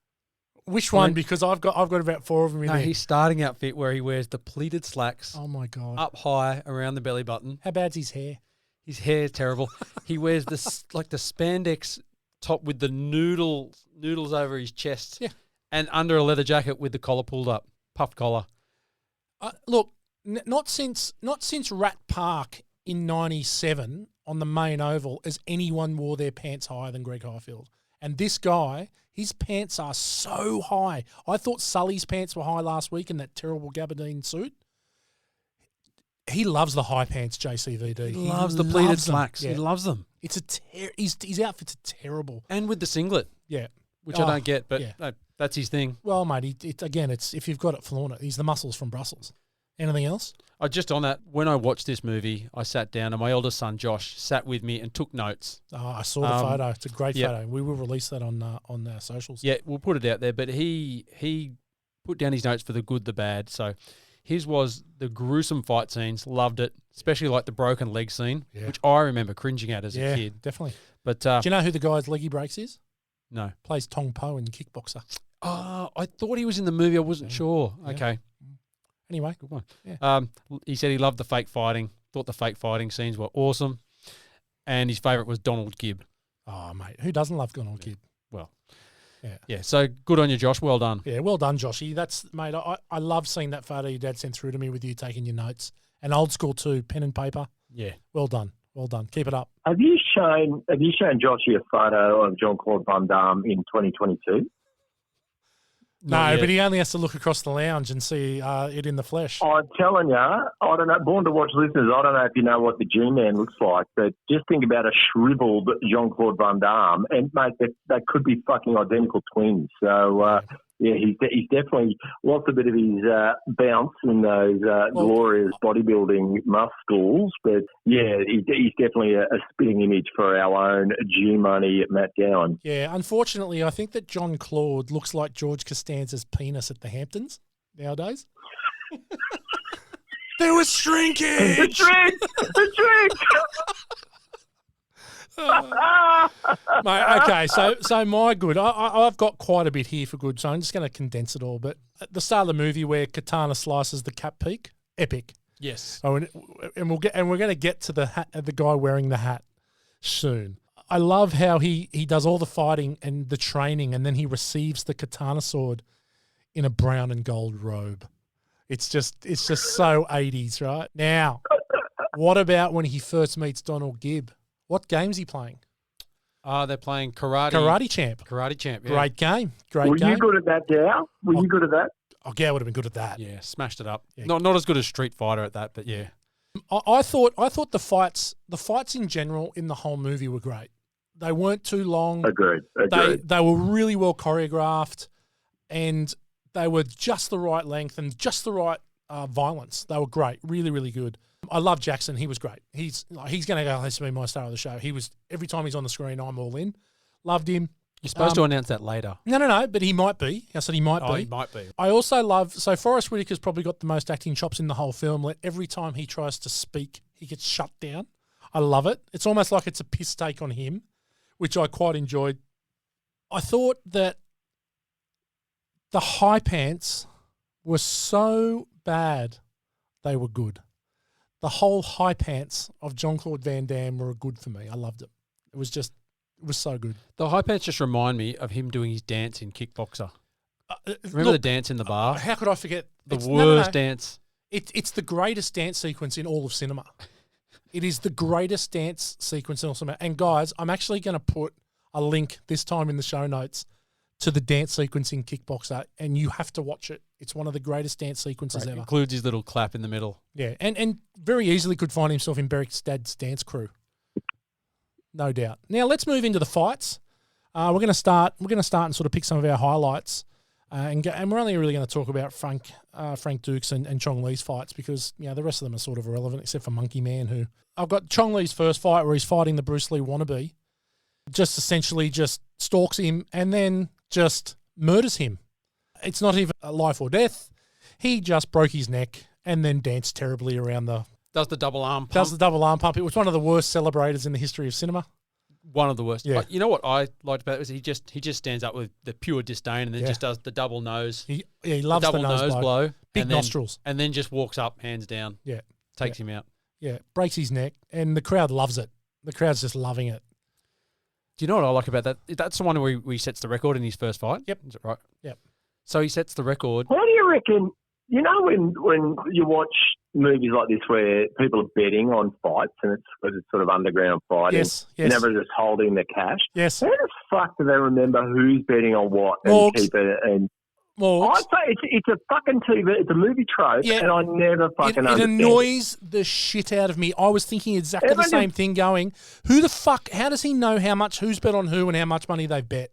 Which one? Because I've got about 4 of them in there. His starting outfit where he wears the pleated slacks. Oh my God! Up high around the belly button. How bad's his hair? His hair's terrible. He wears this like the spandex top with the noodles over his chest. Yeah. And under a leather jacket with the collar pulled up, puffed collar. Look, not since Rat Park in '97 on the main oval has anyone wore their pants higher than Greg Highfield. And this guy, his pants are so high. I thought Sully's pants were high last week in that terrible gabardine suit. He loves the high pants, JCVD. He loves the pleated slacks. Yeah. He loves them. It's his outfits are terrible. And with the singlet. Yeah. Which I don't get, but that's his thing. Well, mate, it's if you've got it, flaunt it. He's the muscles from Brussels. Anything else? Just on that, when I watched this movie, I sat down and my eldest son, Josh, sat with me and took notes. Oh, I saw the photo. It's a great photo. We will release that on our socials. Yeah, we'll put it out there. But he put down his notes for the good, the bad. So his was the gruesome fight scenes. Loved it, especially like the broken leg scene, which I remember cringing at as a kid. Yeah, definitely. But do you know who the guy's leg he breaks is? No. Plays Tong Po in Kickboxer. Oh, I thought he was in the movie. I wasn't sure. Yeah. Okay. Anyway, good one. Yeah. He said he loved the fake fighting. Thought the fake fighting scenes were awesome, and his favourite was Donald Gibb. Oh, mate, who doesn't love Donald Gibb? Well, yeah. So good on you, Josh. Well done. Yeah, well done, Joshy. That's mate. I love seeing that photo your dad sent through to me with you taking your notes, and old school too, pen and paper. Yeah. Well done. Well done. Keep it up. Have you shown Joshy a photo of Jean-Claude Van Damme in 2022? No, but he only has to look across the lounge and see it in the flesh. I'm telling you, I don't know. Born to Watch listeners, I don't know if you know what the G-Man looks like, but just think about a shriveled Jean-Claude Van Damme, and mate, they could be fucking identical twins. So he's definitely lost a bit of his bounce in those glorious bodybuilding muscles, but yeah, he's definitely a spitting image for our own G-Money Matt Gowan. Yeah, unfortunately, I think that Jean-Claude looks like George Costanza's penis at the Hamptons nowadays. There was shrinkage! The drink! Mate, okay, so my good. I've got quite a bit here for good, so I'm just going to condense it all. But at the start of the movie where Katana slices the cap peak, epic. Yes. Oh, and we're going to get to the guy wearing the hat soon. I love how he does all the fighting and the training, and then he receives the katana sword in a brown and gold robe. It's just so 80s, right? Now, what about when he first meets Donald Gibb? What game's he playing? They're playing Karate Champ. Karate Champ, yeah. Great game. Were you good at that, Dow? Were you good at that? Oh, Gow would have been good at that. Yeah, smashed it up. Yeah. Not as good as Street Fighter at that, but yeah. I thought the fights in general in the whole movie were great. They weren't too long. Agreed. They were really well choreographed, and they were just the right length and just the right violence. They were great. Really, really good. I love Jackson. He was great. He's going to go has to be my star of the show. He was every time he's on the screen, I'm all in. Loved him. You're supposed to announce that later. No, but he might be. I said he might be. He might be. I also love, so Forrest Whitaker's probably got the most acting chops in the whole film. Every time he tries to speak, he gets shut down. I love it. It's almost like it's a piss take on him, which I quite enjoyed. I thought that the high pants were so bad, they were good. The whole high pants of Jean-Claude Van Damme were good for me. I loved it. It was so good. The high pants just remind me of him doing his dance in Kickboxer. Remember the dance in the bar? How could I forget? The worst dance. It's the greatest dance sequence in all of cinema. It is the greatest dance sequence in all of cinema. And guys, I'm actually going to put a link this time in the show notes to the dance sequence in Kickboxer, and you have to watch it. It's one of the greatest dance sequences ever. Includes his little clap in the middle. Yeah, and very easily could find himself in Beric's dad's dance crew. No doubt. Now let's move into the fights. We're going to start and sort of pick some of our highlights. And we're only really going to talk about Frank Dux and Chong Li's fights because the rest of them are sort of irrelevant except for Monkey Man. Who I've got Chong Li's first fight where he's fighting the Bruce Lee wannabe, just essentially just stalks him and then just murders him. It's not even a life or death. He just broke his neck and then danced terribly around Does the double arm pump. Does the double arm pump. It was one of the worst celebrators in the history of cinema. One of the worst. Yeah. But you know what I liked about it was he just stands up with the pure disdain and then just does the double nose. He loves the double nose blow. Big and then, nostrils. And then just walks up, hands down. Yeah. Takes him out. Yeah. Breaks his neck and the crowd loves it. The crowd's just loving it. Do you know what I like about that? That's the one where he sets the record in his first fight. Yep. Is it right? Yep. So he sets the record. How do you reckon? You know, when you watch movies like this where people are betting on fights and it's sort of underground fighting, yes. and everyone's just holding the cash. Yes. How the fuck do they remember who's betting on what and Morgs. keep it? And Morgs. I'd say it's a fucking TV, it's a movie trope, and I never fucking it understand annoys the shit out of me. I was thinking exactly the same thing going, who the fuck, how does he know how much, who's bet on who and how much money they've bet?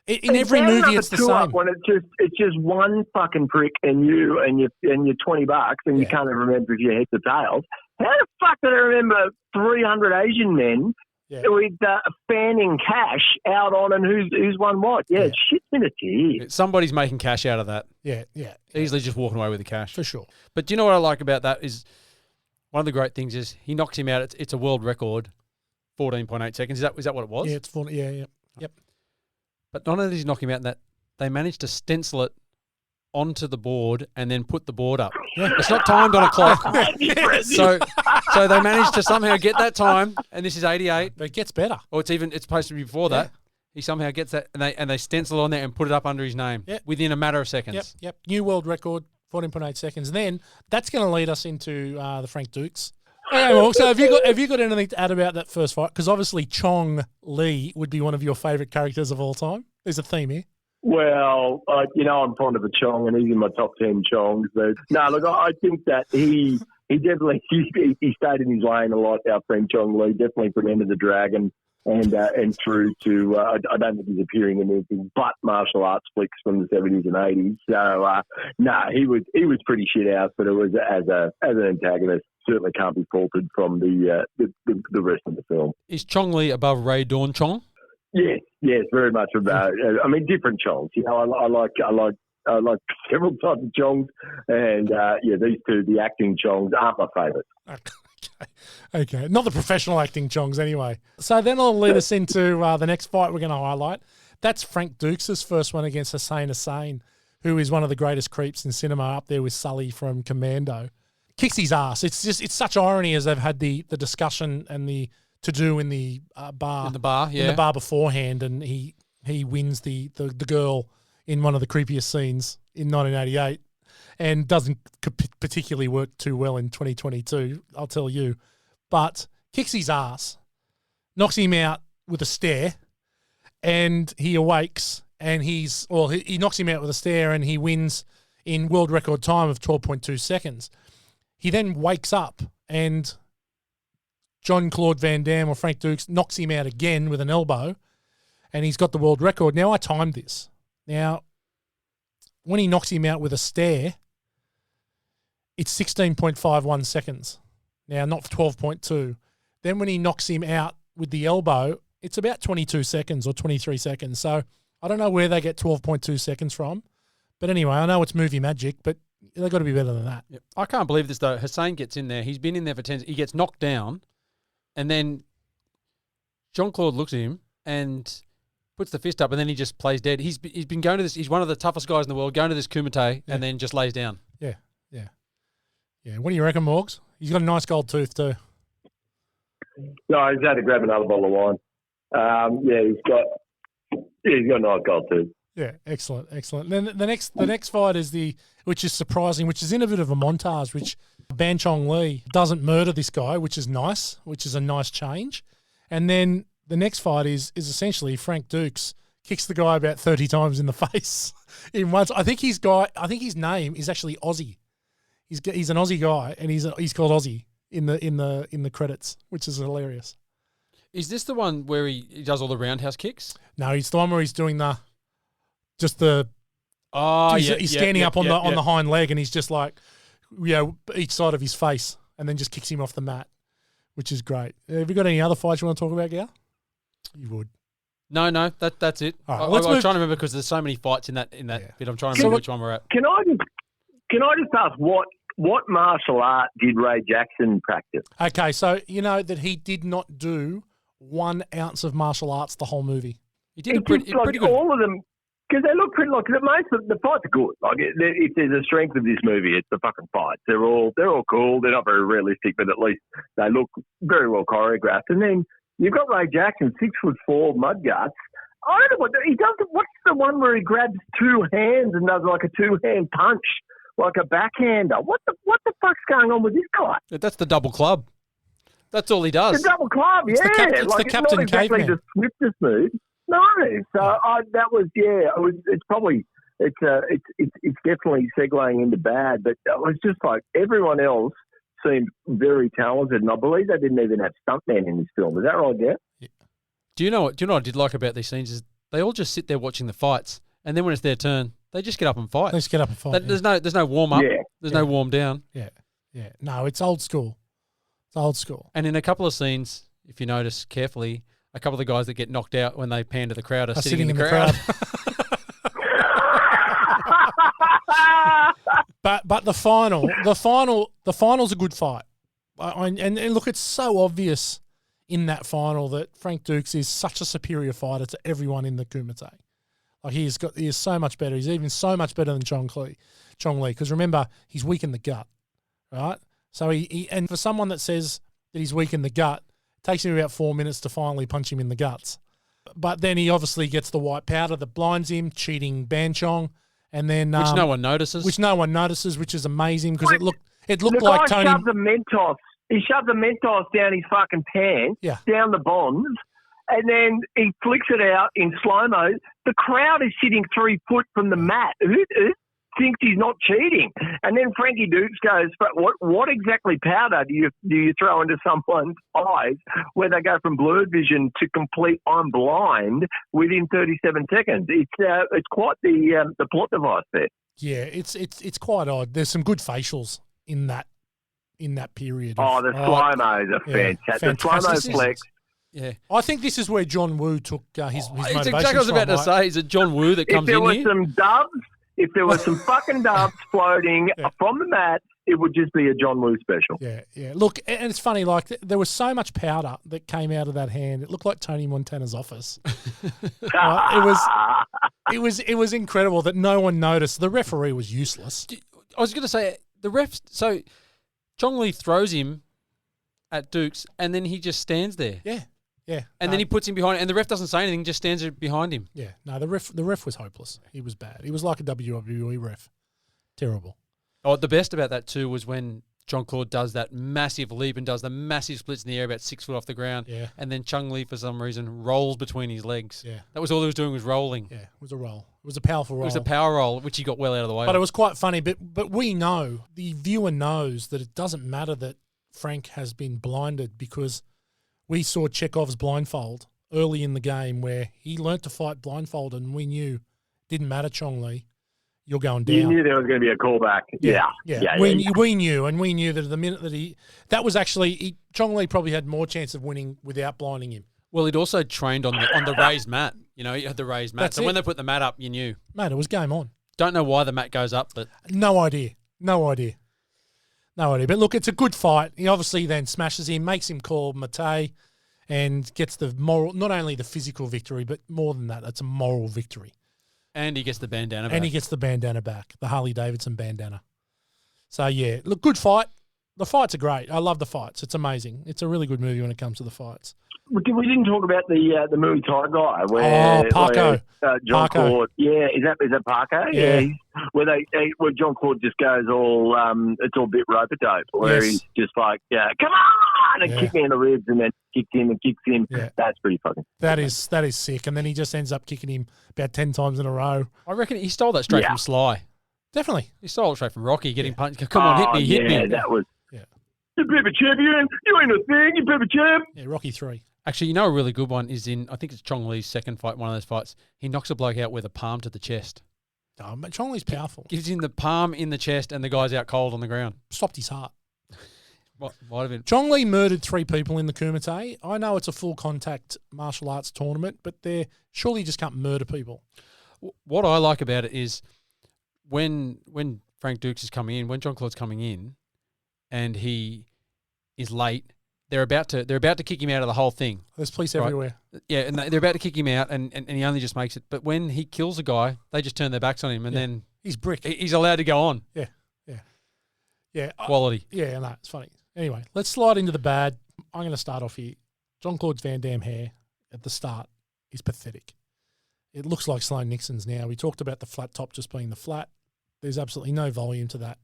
In every movie, it's the same. When it's just one fucking prick and your $20 and you can't even remember if you're heads or tails. How the fuck do they remember 300 Asian men with fanning cash out on and who's won what? Yeah, it's shit in its ear. Somebody's making cash out of that. Yeah. Easily just walking away with the cash. For sure. But do you know what I like about that is one of the great things is he knocks him out. It's a world record, 14.8 seconds. Is that what it was? Yeah, it's 40. Yeah. Yep. But not only does he knock him out in that, they managed to stencil it onto the board and then put the board up. Yeah. It's not timed on a clock. so they managed to somehow get that time, and this is 88. But it gets better. Or it's supposed to be before that. He somehow gets that, and they stencil on there and put it up under his name within a matter of seconds. Yep. New world record, 14.8 seconds. Then that's going to lead us into the Frank Dux. Okay, well, so have you got anything to add about that first fight? Because obviously Chong Li would be one of your favourite characters of all time. There's a theme here. Well, I'm fond of a Chong, and he's in my top 10 Chongs. But no, look, I think that he definitely he stayed in his lane a lot. Our friend Chong Li, definitely from Enter the Dragon and through to I don't think he's appearing in anything but martial arts flicks from the 70s and 80s. So he was pretty shit out, but it was as an antagonist. Certainly can't be faulted from the rest of the film. Is Chong Li above Ray Dawn Chong? Yes, very much about. I mean, different Chongs. I like several types of Chongs, and these two, the acting Chongs, aren't my favourite. Okay, not the professional acting Chongs anyway. So then I'll lead us into the next fight we're going to highlight. That's Frank Dux' first one against Hussein, who is one of the greatest creeps in cinema, up there with Sully from Commando. Kicks his ass. It's such irony as they've had the discussion and the to do in the bar. In the bar, yeah. In the bar beforehand, and he wins the girl in one of the creepiest scenes in 1988 and doesn't particularly work too well in 2022, I'll tell you. But kicks his ass, knocks him out with a stare, and he awakes and he knocks him out with a stare and he wins in world record time of 12.2 seconds. He then wakes up and Jean-Claude Van Damme or Frank Dux knocks him out again with an elbow and he's got the world record. Now, I timed this. Now, when he knocks him out with a stare, it's 16.51 seconds. Now, not 12.2. Then when he knocks him out with the elbow, it's about 22 seconds or 23 seconds. So I don't know where they get 12.2 seconds from. But anyway, I know it's movie magic, but they've got to be better than that. Yep. I can't believe this, though. Hussein gets in there. He's been in there for 10. He gets knocked down, and then Jean-Claude looks at him and puts the fist up, and then he just plays dead. He's been going to this. He's one of the toughest guys in the world, going to this Kumite, and then just lays down. Yeah. What do you reckon, Morgs? He's got a nice gold tooth too. No, he's had to grab another bottle of wine. He's got a nice gold tooth. Yeah, excellent. Then the next fight is which is surprising, which is in a bit of a montage, which Chong Li doesn't murder this guy, which is nice, which is a nice change. And then the next fight is essentially Frank Dux kicks the guy about 30 times in the face in once. I think his name is actually Aussie. He's an Aussie guy, and he's called Aussie in the credits, which is hilarious. Is this the one where he does all the roundhouse kicks? No, it's the one where he's doing Oh, he's standing up on the hind leg, and he's just like, each side of his face, and then just kicks him off the mat, which is great. Have you got any other fights you want to talk about, Gow? You would. No, that's it. Right, I was trying to remember because there's so many fights in that bit. I'm trying to remember which one we're at. Can I just ask what martial art did Ray Jackson practice? Okay, so you know that he did not do 1 ounce of martial arts the whole movie. He did pretty good. All of them, because they look pretty like most of the fights are good. Like if there's a strength of this movie, it's the fucking fights. They're all cool. They're not very realistic, but at least they look very well choreographed. And then you've got Ray Jackson, 6'4" mudguts. I don't know what he does. What's the one where he grabs 2 hands and does like a 2-hand punch, like a backhander? What the fuck's going on with this guy? That's the double club. That's all he does. The double club, It's the Captain not exactly Caveman. the swiftest move. No, so that was It's probably it's definitely segueing into bad, but it was just like everyone else seemed very talented, and I believe they didn't even have stuntmen in this film. Is that right, Jeff? Yeah. Do you know what I did like about these scenes is they all just sit there watching the fights, and then when it's their turn, they just get up and fight. They just get up and fight. There's no warm up. Yeah. There's no warm down. Yeah. No, it's old school. It's old school. And in a couple of scenes, if you notice carefully, a couple of the guys that get knocked out when they pan to the crowd are sitting in the crowd. But the final's a good fight. And look, it's so obvious in that final that Frank Dux is such a superior fighter to everyone in the Kumite. Like he is so much better. He's even so much better than Chong Li. Because remember, he's weak in the gut, right? So and for someone that says that he's weak in the gut, it takes him about 4 minutes to finally punch him in the guts. But then he obviously gets the white powder that blinds him, cheating Banchong, and then which no one notices. Which is amazing because it looked like Tony. He shoved the Mentos down his fucking pants, down the bonds, and then he flicks it out in slow-mo. The crowd is sitting 3 foot from the mat. Who thinks he's not cheating? And then Frankie Dux goes, "But what exactly powder do you throw into someone's eyes where they go from blurred vision to complete I'm blind within 37 seconds?" It's quite the plot device there. Yeah, it's quite odd. There's some good facials in that period. The slow-mos are fantastic. The slow-mo flex. Yeah, I think this is where John Woo took his motivation. It's exactly what I was about to say. Is it John Woo that comes in here? If there were some fucking doves floating from the mat, it would just be a John Woo special. Yeah. Look, and it's funny, like there was so much powder that came out of that hand. It looked like Tony Montana's office. It was incredible that no one noticed. The referee was useless. I was going to say the ref. So Chong Li throws him at Dukes, and then he just stands there. Yeah. And then he puts him behind, and the ref doesn't say anything, just stands there behind him. Yeah. No, the ref was hopeless. He was bad. He was like a WWE ref. Terrible. Oh, the best about that too was when Jean-Claude does that massive leap and does the massive splits in the air about 6 foot off the ground. Yeah. And then Chong Li, for some reason, rolls between his legs. Yeah. That was all he was doing, was rolling. Yeah, it was a roll. It was a powerful roll. It was a power roll, which he got well out of the way. But it was quite funny. But we know, the viewer knows that it doesn't matter that Frank has been blinded, because we saw Chekhov's blindfold early in the game where he learnt to fight blindfolded, and we knew it didn't matter, Chong Li. You're going down. You knew there was going to be a callback. Yeah. We knew, and we knew that the minute that Chong Li probably had more chance of winning without blinding him. Well, he'd also trained on the raised mat. You know, he had the raised mat. That's so it. when they put the mat up, you knew. Mate, it was game on. Don't know why the mat goes up, but No idea. But look, it's a good fight. He obviously then smashes him, makes him call Mate, and gets the moral, not only the physical victory, but more than that, it's a moral victory. And he gets the bandana back. And he gets the bandana back, the Harley-Davidson bandana. So, yeah, look, good fight. The fights are great. I love the fights. It's amazing. It's a really good movie when it comes to the fights. We didn't talk about the Muay Thai guy where Parko. Jean-Claude. Yeah, is that Parko? Yeah. Where Jean-Claude just goes all it's all bit rope-a-dope, where he's just like, come on, and kick me in the ribs, and then kicks him. Yeah. That's pretty fucking. That is sick. And then he just ends up kicking him about 10 times in a row. I reckon he stole that straight from Sly. Definitely. He stole it straight from Rocky, getting punched. Come on, hit me. Yeah, that was. You paper champion. You ain't a thing. You paper champ. Yeah, Rocky 3. Actually, you know a really good one is in, I think it's Chong Li's second fight, one of those fights. He knocks a bloke out with a palm to the chest. Oh, but Chong Li's powerful. Gives him the palm in the chest and the guy's out cold on the ground. Stopped his heart. What might have been. Chong Li murdered 3 people in the Kumite. I know it's a full contact martial arts tournament, but surely you just can't murder people. What I like about it is when Frank Dux is coming in, when Jean-Claude's coming in, and he is late, they're about to kick him out of the whole thing. There's police everywhere. Yeah, and they're about to kick him out, and he only just makes it. But when he kills a guy, they just turn their backs on him, and then he's brick. He's allowed to go on. Yeah. Quality. Yeah, no, it's funny. Anyway, let's slide into the bad. I'm going to start off here. Jean-Claude Van Damme hair at the start is pathetic. It looks like Sloane Nixon's now. We talked about the flat top just being the flat. There's absolutely no volume to that.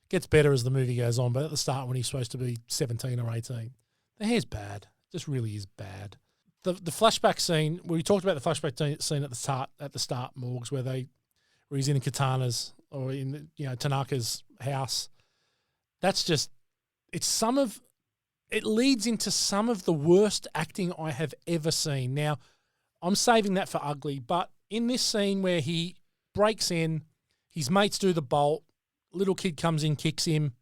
Gets better as the movie goes on, but at the start when he's supposed to be 17 or 18, the hair's bad. It just really is bad. The flashback scene, we talked about the flashback scene at the start, Morgs, where he's in Katana's or in Tanaka's house. That's just it leads into some of the worst acting I have ever seen. Now, I'm saving that for ugly, but in this scene where he breaks in, his mates do the bolt, little kid comes in, kicks him.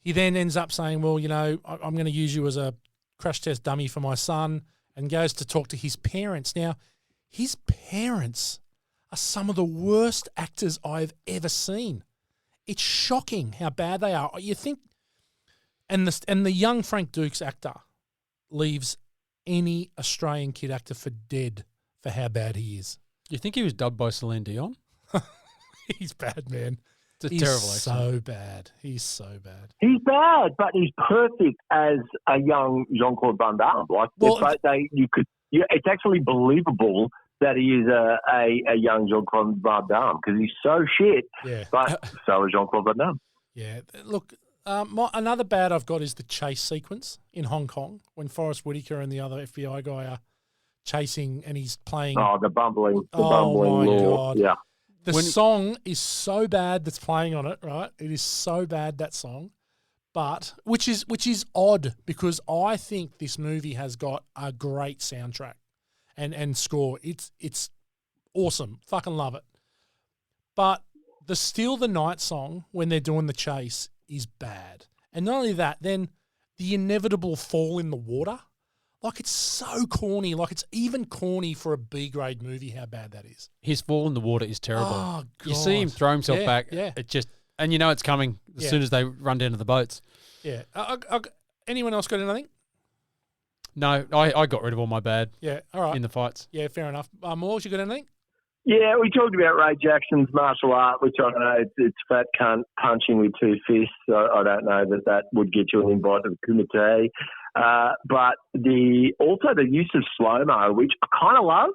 He then ends up saying, well, I'm going to use you as a crash test dummy for my son, and goes to talk to his parents. Now, his parents are some of the worst actors I've ever seen. It's shocking how bad they are. You think, and the young Frank Dux actor leaves any Australian kid actor for dead for how bad he is. You think he was dubbed by Celine Dion? He's bad, man. It's a terrible accent. So bad. He's so bad. He's bad, but he's perfect as a young Jean-Claude Van Damme. It's actually believable that he is a young Jean-Claude Van Damme because he's so shit. Yeah. But so is Jean-Claude Van Damme. Yeah. Look, another bad I've got is the chase sequence in Hong Kong when Forrest Whitaker and the other FBI guy are chasing and he's playing. Oh, the bumbling my law. God. Yeah. The song is so bad that's playing on it, right? It is so bad, that song. But which is odd because I think this movie has got a great soundtrack and score. It's awesome. Fucking love it. But the Steal the Night song when they're doing the chase is bad. And not only that, then the inevitable fall in the water. Like, it's so corny. Like, it's even corny for a B-grade movie how bad that is. His fall in the water is terrible. Oh, God. You see him throw himself back. Yeah. It just, and it's coming as soon as they run down to the boats. Yeah. Anyone else got anything? No, I got rid of all my bad. Yeah, all right. In the fights. Yeah, fair enough. Morgs, you got anything? Yeah, we talked about Ray Jackson's martial art, which I don't know, it's fat cunt punching with 2 fists. I don't know that would get you an invite to the Kumite. But also the use of slow-mo, which I kind of love,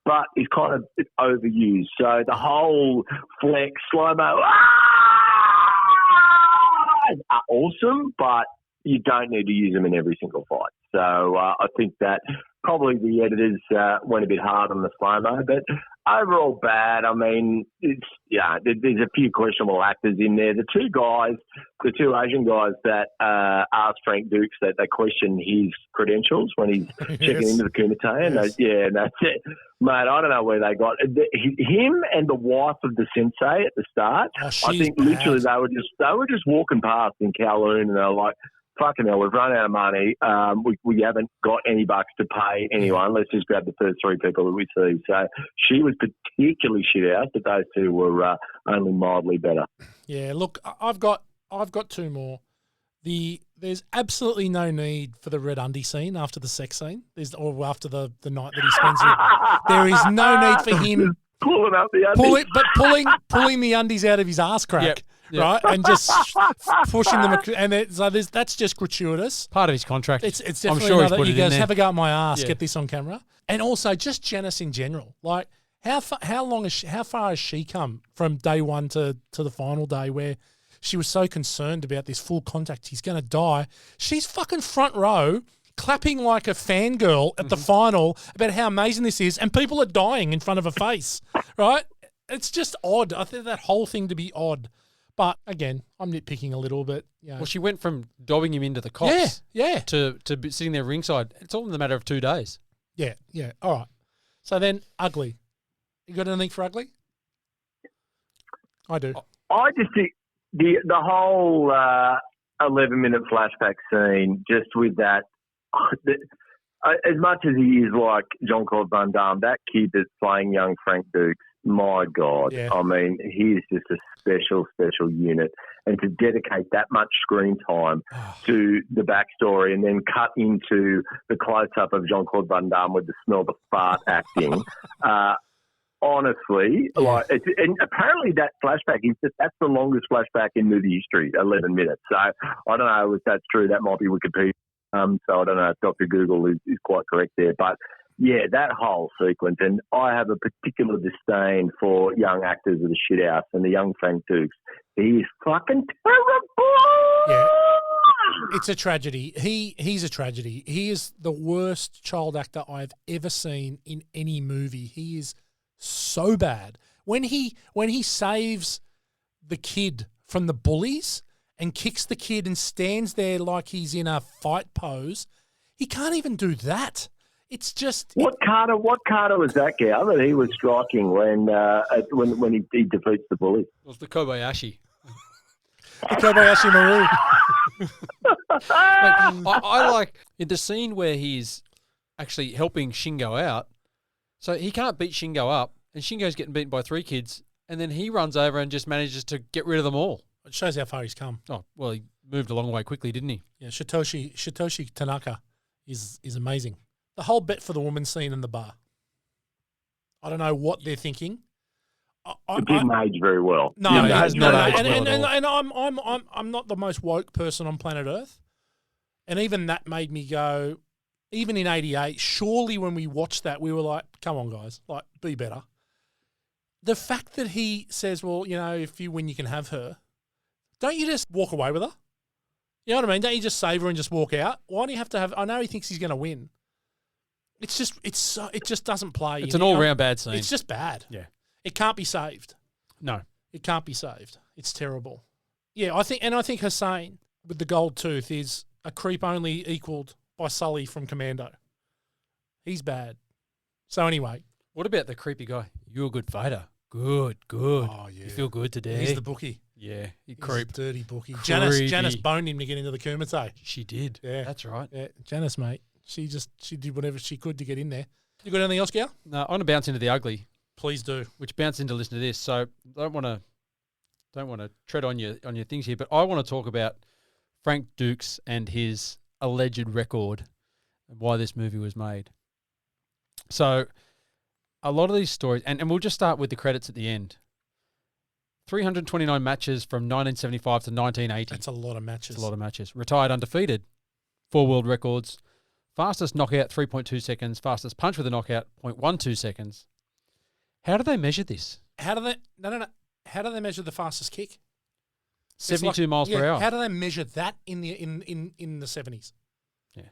but is kind of overused. So the whole flex, slow-mo, are awesome, but you don't need to use them in every single fight. So I think that probably the editors went a bit hard on the slow-mo, but overall bad. I mean, there's a few questionable actors in there. The 2 Asian guys that asked Frank Dux that they questioned his credentials when he's checking into the Kumite, and that's it. Mate, I don't know where they got him and the wife of the sensei at the start. I think literally they were just walking past in Kowloon, and they were like, fucking hell, we've run out of money. We haven't got any bucks to pay anyone. Let's just grab the first 3 people that we see. So she was particularly shit out, but those 2 were only mildly better. Yeah, look, I've got 2 more. There's absolutely no need for the red undie scene after the sex scene. Or after the night that he spends it. There is no need for him pulling up the undies. pulling the undies out of his ass crack. Yep. Right, and just pushing them, and that's just gratuitous. Part of his contract. It's definitely I'm sure another. He goes, have a go at my ass. Get this on camera, and also just Janice in general. Like how far has she come from day 1 to the final day where she was so concerned about this full contact? He's going to die. She's fucking front row, clapping like a fangirl at the final about how amazing this is, and people are dying in front of her face. Right? It's just odd. I think that whole thing to be odd. But again, I'm nitpicking a little bit. Well, she went from dobbing him into the cops to sitting there ringside. It's all in the matter of 2 days. Yeah. All right. So then, ugly. You got anything for ugly? I do. I just think the whole 11-minute flashback scene, just with that, as much as he is like Jean-Claude Van Damme, that kid that's playing young Frank Dux, my God. Yeah. I mean, he is just a special unit. And to dedicate that much screen time to the backstory and then cut into the close-up of Jean-Claude Van Damme with the smell the fart acting, honestly, and apparently that flashback that's the longest flashback in movie history, 11 minutes. So I don't know if that's true. That might be Wikipedia. So I don't know if Dr. Google is quite correct there. But, yeah, that whole sequence. And I have a particular disdain for young actors of the shithouse, and the young Frank Dux. He is fucking terrible! Yeah. It's a tragedy. He's a tragedy. He is the worst child actor I've ever seen in any movie. He is so bad. When he saves the kid from the bullies and kicks the kid and stands there like he's in a fight pose, he can't even do that. It's just What Carter was that guy that he was striking when he defeats the bully? It was the Kobayashi. the Kobayashi Maru. I like in the scene where he's actually helping Shingo out. So he can't beat Shingo up, and Shingo's getting beaten by 3 kids, and then he runs over and just manages to get rid of them all. It shows how far he's come. Oh, well, he moved a long way quickly, didn't he? Yeah, Shitoshi Tanaka is amazing. The whole bet for the woman scene in the bar. I don't know what they're thinking. It didn't age very well. No, it has not aged well at all. And I'm not the most woke person on planet Earth, and even that made me go. Even in '88, surely when we watched that, we were like, "Come on, guys, like be better." The fact that he says, "Well, you know, if you win, you can have her," don't you just walk away with her? You know what I mean? Don't you just save her and just walk out? Why do you have to have? I know he thinks he's going to win. It just doesn't play. It's an all-round bad scene. It's just bad. Yeah. It can't be saved. No. It can't be saved. It's terrible. Yeah, I think Hussein with the gold tooth is a creep only equaled by Sully from Commando. He's bad. So anyway. What about the creepy guy? You're a good fighter. Good. Oh, yeah. You feel good today. He's the bookie. Yeah, he He's creeped. a dirty bookie. Creepy. Janice boned him to get into the Kumite. She did. Yeah. That's right. Yeah, Janice, mate. She did whatever she could to get in there. You got anything else, Gow? No, I want to bounce into the ugly. Please do. Which bounce into listen to this. So don't want to tread on your things here, but I want to talk about Frank Dux and his alleged record and why this movie was made. So a lot of these stories, and we'll just start with the credits at the end. 329 matches from 1975 to 1980. That's a lot of matches. That's a lot of matches. Retired undefeated. 4 world records. Fastest knockout, 3.2 seconds. Fastest punch with a knockout, 0.12 seconds. How do they measure this? How do they? No. How do they measure the fastest kick? 72 miles per hour. How do they measure that in the 70s? Yeah.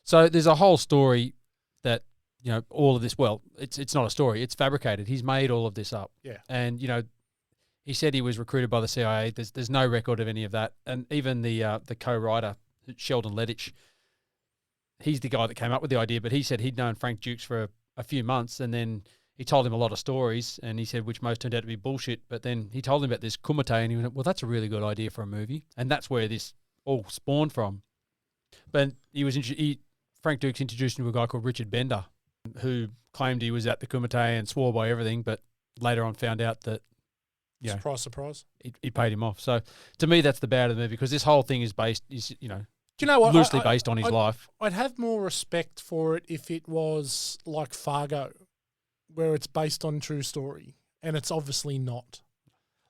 So there's a whole story that, you know, all of this. Well, it's not a story. It's fabricated. He's made all of this up. Yeah. And, you know, he said he was recruited by the CIA. There's no record of any of that. And even the co-writer, Sheldon Lettich, he's the guy that came up with the idea, but he said he'd known Frank Dux for a few months, and then he told him a lot of stories, and he said which most turned out to be bullshit. But then he told him about this Kumite, and he went, well, that's a really good idea for a movie. And that's where this all spawned from. But Frank Dux introduced him to a guy called Richard Bender, who claimed he was at the Kumite and swore by everything, but later on found out that, you know, Surprise. He paid him off. So to me, that's the bad of the movie, because this whole thing is you know, do you know what? Loosely based on his life. I'd have more respect for it if it was like Fargo, where it's based on true story, and it's obviously not.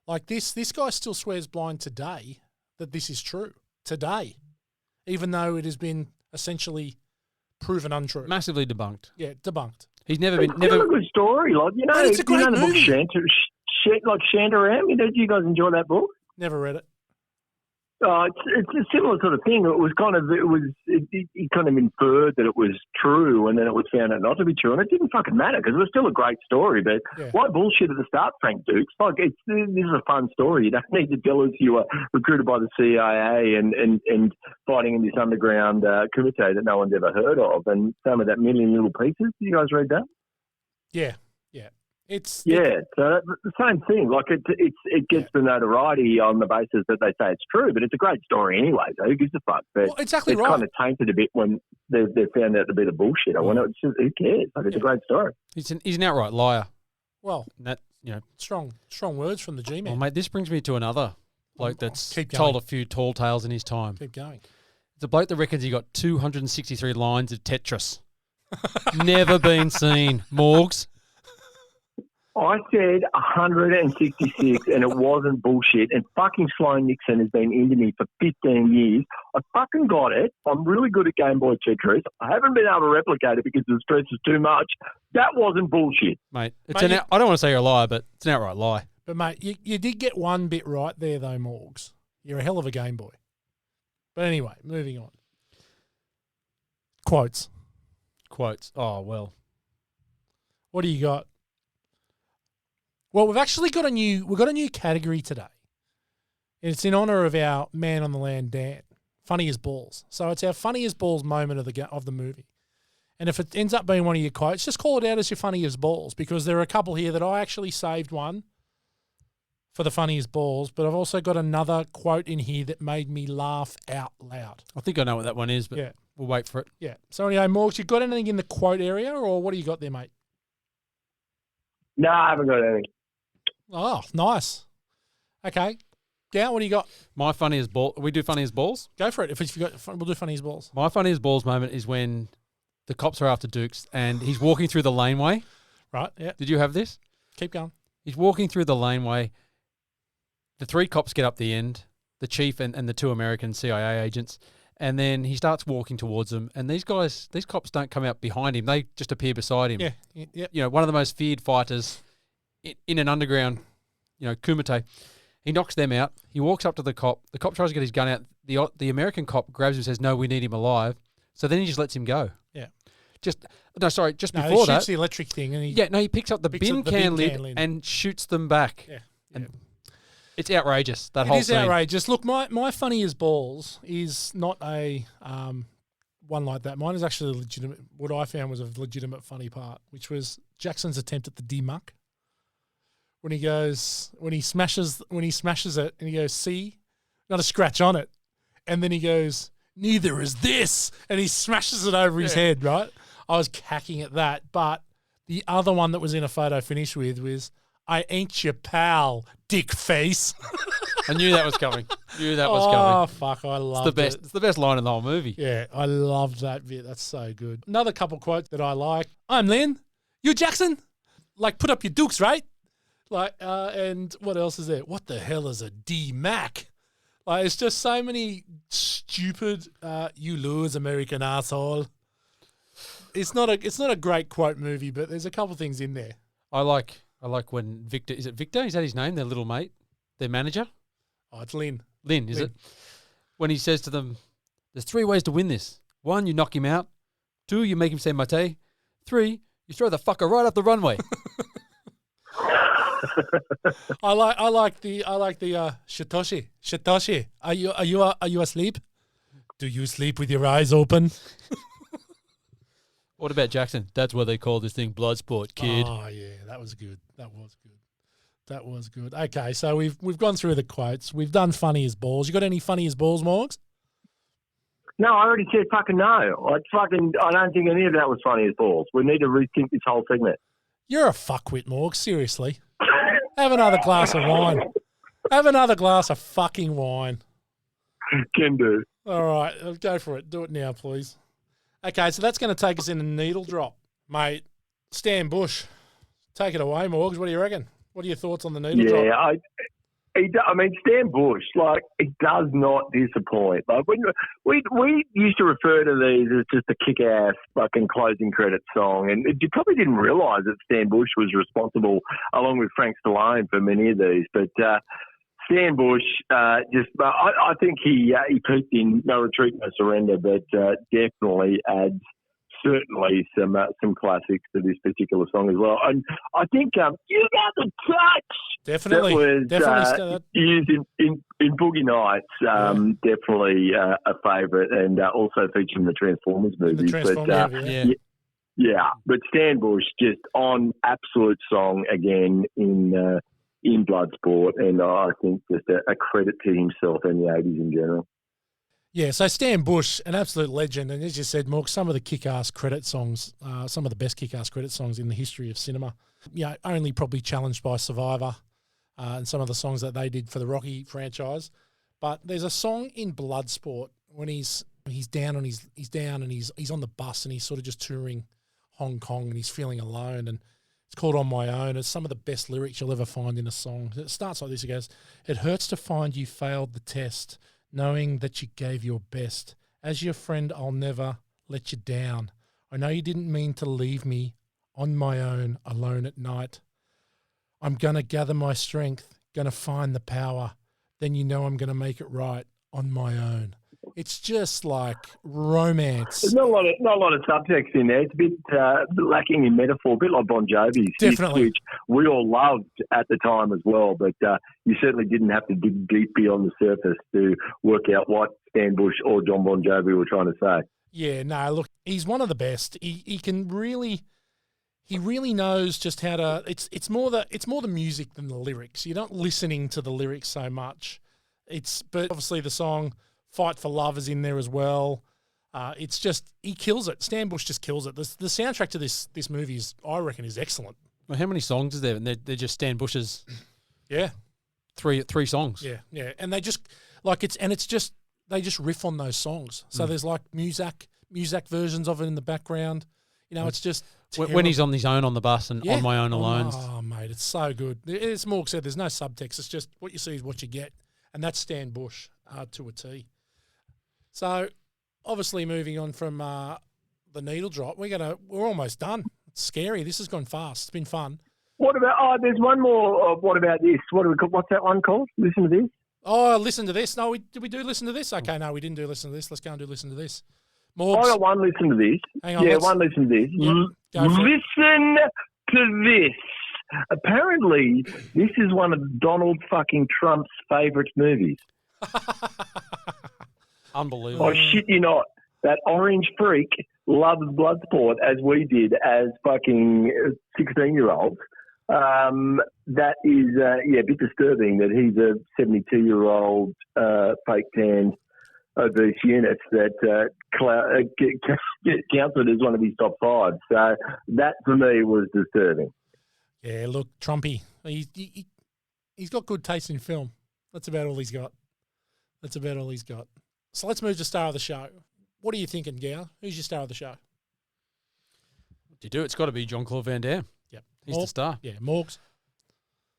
Like this guy still swears blind today that this is true today, even though it has been essentially proven untrue. Massively debunked. Yeah, debunked. He's never been. It's still a good story, like you know. But it's a great the book movie. like Shantaram. Do you guys enjoy that book? Never read it. It's a similar sort of thing. He kind of inferred that it was true, and then it was found out not to be true, and it didn't fucking matter because it was still a great story. But why bullshit at the start, Frank Dux? Like, this is a fun story. You don't need to tell us you were recruited by the CIA and fighting in this underground kumite that no one's ever heard of, and some of that Million Little Pieces. Did you guys read that? Yeah. It's so the same thing. Like it gets the notoriety on the basis that they say it's true, but it's a great story anyway. So who gives a fuck? But exactly it's right. kind of tainted a bit when they found out to be the bullshit. I wonder, it's just, who cares? Like, it's a great story. He's an outright liar. Well, that strong words from the G-Man. Well, mate, this brings me to another bloke that's Keep told going. a few tall tales in his time. Keep going. It's a bloke that reckons he got 263 lines of Tetris. Never been seen. Morgs. I said 166, and it wasn't bullshit. And fucking Sloan Nixon has been into me for 15 years. I fucking got it. I'm really good at Game Boy Tetris. I haven't been able to replicate it because the stress is too much. That wasn't bullshit. Mate, I don't want to say you're a liar, but it's an outright lie. But, mate, you did get one bit right there, though, Morgs. You're a hell of a Game Boy. But anyway, moving on. Quotes. Oh, well. What do you got? Well, we've actually got a new category today. It's in honour of our man on the land, Dan. Funny as balls. So it's our funny as balls moment of the movie. And if it ends up being one of your quotes, just call it out as your funny as balls, because there are a couple here that I actually saved one for the funny as balls, but I've also got another quote in here that made me laugh out loud. I think I know what that one is, but we'll wait for it. Yeah. So anyway, Morgs, you got anything in the quote area, or what do you got there, mate? No, I haven't got anything. Oh, nice. Okay. Down, what do you got? My funny as ball. We do funny as balls? Go for it. If you got, we'll do funny as balls. My funny as balls moment is when the cops are after Dux and he's walking through the laneway. Right, yeah. Did you have this? Keep going. He's walking through the laneway. The three cops get up the end, the chief and the two American CIA agents, and then he starts walking towards them. And these cops don't come out behind him. They just appear beside him. Yeah. You know, one of the most feared fighters in an underground, Kumite. He knocks them out. He walks up to the cop. The cop tries to get his gun out. The American cop grabs him and says, "No, we need him alive." So then he just lets him go. Yeah. Just before he shoots that, the electric thing, and he picks up the bin can lid and shoots them back. Yeah. And it's outrageous. That whole scene. It is outrageous. Look, my funny as balls is not a one like that. Mine is actually a legitimate. What I found was a legitimate funny part, which was Jackson's attempt at the D-muck. When he smashes it, and he goes, "See, not a scratch on it," and then he goes, "Neither is this," and he smashes it over his head. Right? I was cacking at that, but the other one that was in a photo finish with was, "I ain't your pal, dick face." I knew that was coming. coming. Oh fuck! I love it. It's the best line in the whole movie. Yeah, I loved that bit. That's so good. Another couple quotes that I like. "I'm Lynn. You Jackson? Like, put up your dukes, right?" Like, and what else is there? "What the hell is a D-Mac?" Like, it's just so many stupid, "you lose, American asshole." It's not a great quote movie, but there's a couple things in there. I like when Victor, is it Victor? Is that his name? Their little mate, their manager? Oh, it's Lynn. Lynn, is it? When he says to them, "There's 3 ways to win this. 1, you knock him out. 2, you make him say mate. 3, you throw the fucker right up the runway." I like the Shitoshi. Are you asleep? Do you sleep with your eyes open? What about Jackson? "That's why they call this thing Bloodsport, kid." Oh yeah, that was good. Okay, so we've gone through the quotes. We've done funny as balls. You got any funny as balls, Morgs? No, I already said fucking no. I don't think any of that was funny as balls. We need to rethink this whole segment. You're a fuckwit, Morgs. Seriously. Have another glass of wine. Have another glass of fucking wine. Can do. All right, go for it. Do it now, please. Okay, so that's going to take us in a needle drop. Mate, Stan Bush. Take it away, Morgs. What do you reckon? What are your thoughts on the needle drop? Yeah, I mean, Stan Bush, like, it does not disappoint. Like, when we used to refer to these as just a kick-ass fucking closing credit song, and you probably didn't realise that Stan Bush was responsible, along with Frank Stallone, for many of these. But Stan Bush, I think he peaked in No Retreat, No Surrender, but definitely adds certainly some classics to this particular song as well. And I think "You Got the Touch" definitely was used in Boogie Nights. Definitely a favourite, and also featured in the Transformers movie. Yeah, but Stan Bush just on absolute song again in Bloodsport, and I think just a credit to himself and the 80s in general. Yeah, so Stan Bush, an absolute legend, and as you said, Mork, some of the kick-ass credit songs, some of the best kick-ass credit songs in the history of cinema. Yeah, only probably challenged by Survivor and some of the songs that they did for the Rocky franchise. But there's a song in Bloodsport when he's down and he's on the bus and he's sort of just touring Hong Kong and he's feeling alone, and it's called On My Own. It's some of the best lyrics you'll ever find in a song. It starts like this. It goes, "It hurts to find you failed the test, knowing that you gave your best. As your friend, I'll never let you down. I know you didn't mean to leave me on my own, alone at night. I'm going to gather my strength, going to find the power. Then you know I'm going to make it right on my own." It's just like romance. There's not a lot of subtext in there. It's a bit lacking in metaphor, a bit like Bon Jovi's, Definitely. which we all loved at the time as well. But you certainly didn't have to dig deep beyond the surface to work out what Stan Bush or John Bon Jovi were trying to say. Yeah, no, look, he's one of the best. He really knows just how to. It's more the music than the lyrics. You're not listening to the lyrics so much. But obviously the song "Fight for Love" is in there as well. It's just he kills it. Stan Bush just kills it. The soundtrack to this movie I reckon is excellent. Well, how many songs is there? And they're just Stan Bush's. Yeah, three songs. Yeah, and they just they just riff on those songs. So there's like Muzak versions of it in the background. You know, it's just when he's on his own on the bus and On My Own alone. Oh, mate, it's so good. As Morg said, there's no subtext. It's just what you see is what you get, and that's Stan Bush to a T. So, obviously, moving on from the needle drop, we're almost done. It's scary. This has gone fast. It's been fun. What about? Oh, there's one more. What about this? What's that one called? Listen to this. Oh, listen to this. No, did we do listen to this? Okay, no, we didn't do listen to this. Let's go and do listen to this. Morgs. I got one. Listen to this. Hang on. One. Listen to this. Yep, Listen to this. Apparently, this is one of Donald fucking Trump's favourite movies. Unbelievable. Oh, shit you not. That orange freak loves Bloodsport as we did as fucking 16-year-olds. That is, a bit disturbing that he's a 72-year-old fake tanned obese unit that counted as one of his top five. So that, for me, was disturbing. Yeah, look, Trumpy, he's got good taste in film. That's about all he's got. So let's move to star of the show. What are you thinking, Gow? Who's your star of the show? What do you do? It's got to be Jean-Claude Van Damme. Yep. He's the star. Yeah, Morgs.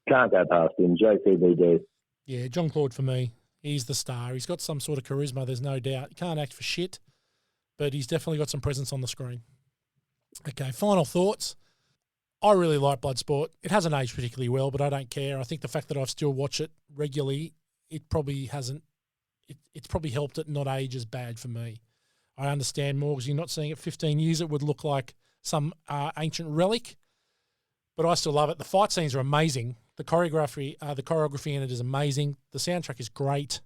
Can't go past him. JCVD. Yeah, Jean-Claude for me. He's the star. He's got some sort of charisma, there's no doubt. He can't act for shit, but he's definitely got some presence on the screen. Okay, final thoughts. I really like Bloodsport. It hasn't aged particularly well, but I don't care. I think the fact that I've still watched it regularly, it probably hasn't. It's probably helped it not age as bad for me. I understand, Morgs, you're not seeing it 15 years. It would look like some ancient relic, but I still love it. The fight scenes are amazing. The choreography in it is amazing. The soundtrack is great.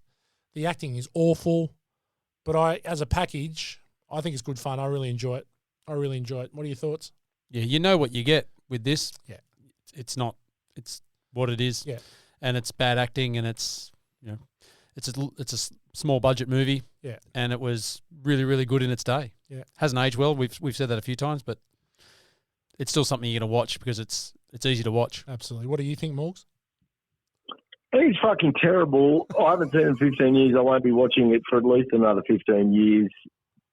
The acting is awful, but as a package, I think it's good fun. I really enjoy it. What are your thoughts? Yeah, you know what you get with this. Yeah. It's what it is. Yeah. And it's bad acting, and it's a small budget movie. Yeah. And it was really, really good in its day. Yeah. Hasn't aged well. We've said that a few times, but it's still something you're going to watch because it's easy to watch. Absolutely. What do you think, Morgs? He's fucking terrible. I haven't seen it in 15 years. I won't be watching it for at least another 15 years.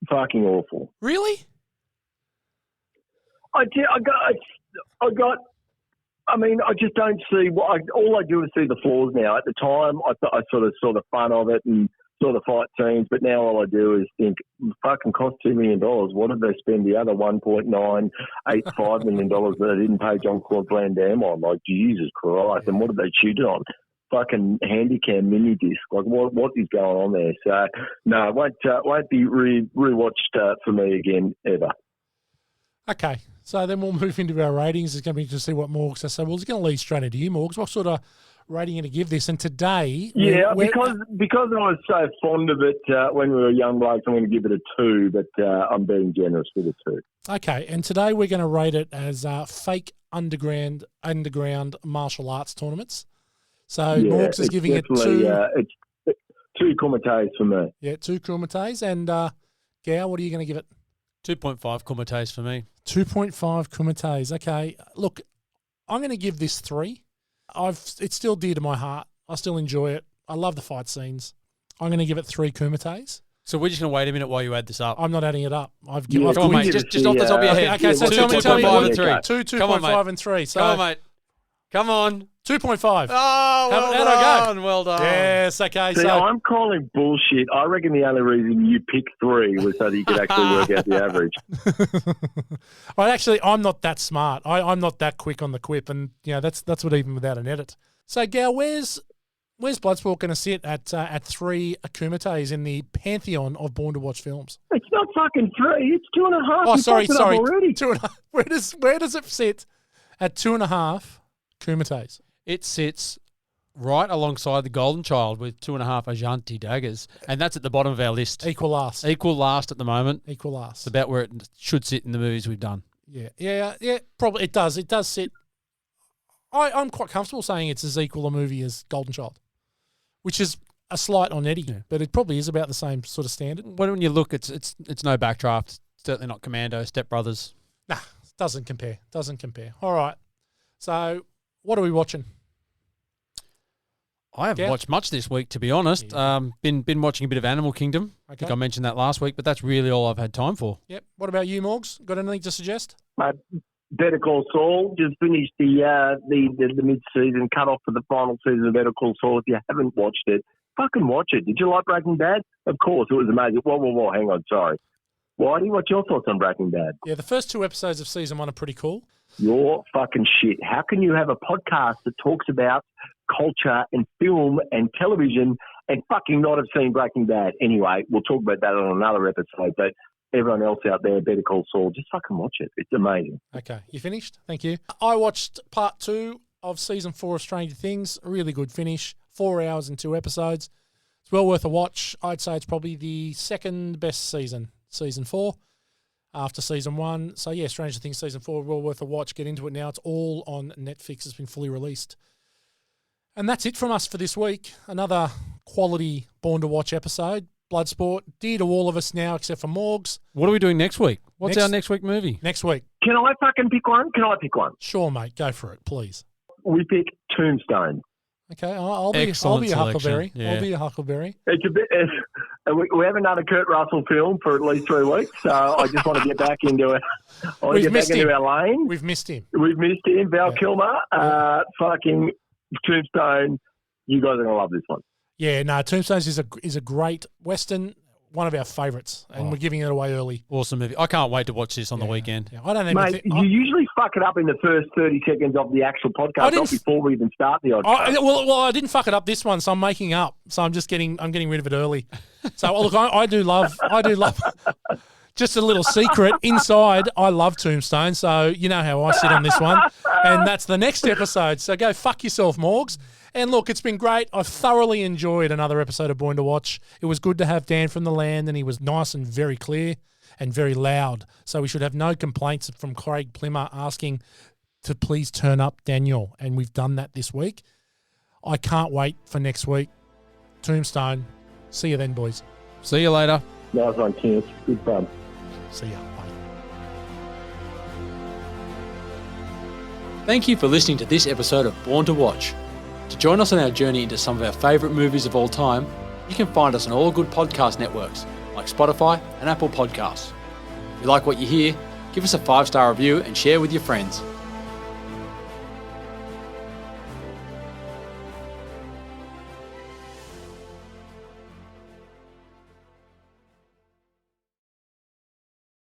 Fucking awful. Really? I just don't see all I do is see the flaws now. At the time, I sort of saw the fun of it and saw the fight scenes, but now all I do is think, fucking cost $2 million. What did they spend the other $1.985 million that they didn't pay Jean-Claude Van Damme on? Like, Jesus Christ. And what did they shoot it on? Fucking Handycam mini disc. Like, what is going on there? So, no, it won't be rewatched for me again, ever. Okay, so then we'll move into our ratings. It's going to be interesting to see what Morgs says. So we're just going to lead straight into you, Morgs. What sort of rating are you going to give this? And today... because I was so fond of it when we were young blokes, I'm going to give it a 2, but I'm being generous with a 2. Okay, and today we're going to rate it as fake underground martial arts tournaments. So Morgs is giving it 2. It's 2 Kumites for me. Yeah, 2 Kumites. And Gow, what are you going to give it? 2.5 Kumites for me. 2.5 Kumites. Okay, look, I'm going to give this 3. It's still dear to my heart. I still enjoy it. I love the fight scenes. I'm going to give it 3 Kumites. So we're just going to wait a minute while you add this up. I'm not adding it up. I've come on, mate. Just off the top of your head. Okay, so tell me 2.5 and 3. 2.5 and 3. So come on, mate. Come on. 2.5 Oh, well done. Well done. Yes, okay. See, I'm calling bullshit. I reckon the only reason you picked 3 was so that you could actually work out the average. I'm not that smart. I'm not that quick on the quip, and that's what even without an edit. So, Gal, where's Bloodsport going to sit at 3 Kumites in the pantheon of Born to Watch films? It's not fucking 3. It's 2.5. Oh, sorry. 2.5. Where does it sit at 2.5 Kumites? It sits right alongside the Golden Child with 2.5 Ashanti daggers, and that's at the bottom of our list. Equal last at the moment. Equal last. It's about where it should sit in the movies we've done. Yeah. Probably it does. It does sit. I'm quite comfortable saying it's as equal a movie as Golden Child, which is a slight on Eddie, but it probably is about the same sort of standard. When you look, it's no Backdraft. Certainly not Commando, Step Brothers. Nah, doesn't compare. All right. So, what are we watching? I haven't watched much this week, to be honest. Been watching a bit of Animal Kingdom. I think I mentioned that last week, but that's really all I've had time for. Yep. What about you, Morgs? Got anything to suggest? Better Call Saul just finished the mid-season cut off for the final season of Better Call Saul. If you haven't watched it, fucking watch it. Did you like Breaking Bad? Of course, it was amazing. Whoa, hang on, sorry. Whitey, what's your thoughts on Breaking Bad? Yeah, the first 2 episodes of season 1 are pretty cool. You're fucking shit. How can you have a podcast that talks about culture and film and television and fucking not have seen Breaking Bad? Anyway, we'll talk about that on another episode, but everyone else out there, Better Call Saul, just fucking watch it. It's amazing. Okay, you finished? Thank you. I watched part 2 of season 4 of Stranger Things. A really good finish. 4 hours and 2 episodes. It's well worth a watch. I'd say it's probably the second best season 4 after season 1. So yeah, Stranger Things season 4, well worth a watch. Get into it now. It's all on Netflix. It's been fully released. And that's it from us for this week. Another quality Born to Watch episode. Bloodsport, dear to all of us now except for Morgs. What are we doing next week? What's our next week movie? Next week. Can I fucking pick one? Sure, mate. Go for it, please. We pick Tombstone. Okay, I'll be a Huckleberry. Yeah. I'll be a Huckleberry. It's a bit. We haven't done a Kurt Russell film for at least 3 weeks, so I just want to get back into it. Our lane. We've missed him. Val Kilmer. Fucking Tombstone. You guys are gonna love this one. Yeah, no, Tombstones is a great Western, one of our favourites, and we're giving it away early. Awesome movie. I can't wait to watch this on the weekend. Yeah, I don't even Mate, you usually fuck it up in the first 30 seconds of the actual podcast, not before we even start the podcast. Well, I didn't fuck it up this one, so I'm making up. So I'm getting rid of it early. So look, I do love. Just a little secret inside, I love Tombstone, so you know how I sit on this one, and that's the next episode. So go fuck yourself, Morgs. And look, it's been great. I've thoroughly enjoyed another episode of Born to Watch. It was good to have Dan from the land, and he was nice and very clear and very loud. So we should have no complaints from Craig Plimmer asking to please turn up Daniel, and we've done that this week. I can't wait for next week. Tombstone. See you then, boys. See you later. Nice one, kids. Good fun. See ya. Bye. Thank you for listening to this episode of Born to Watch. To join us on our journey into some of our favourite movies of all time, you can find us on all good podcast networks like Spotify and Apple Podcasts. If you like what you hear, give us a 5-star review and share with your friends.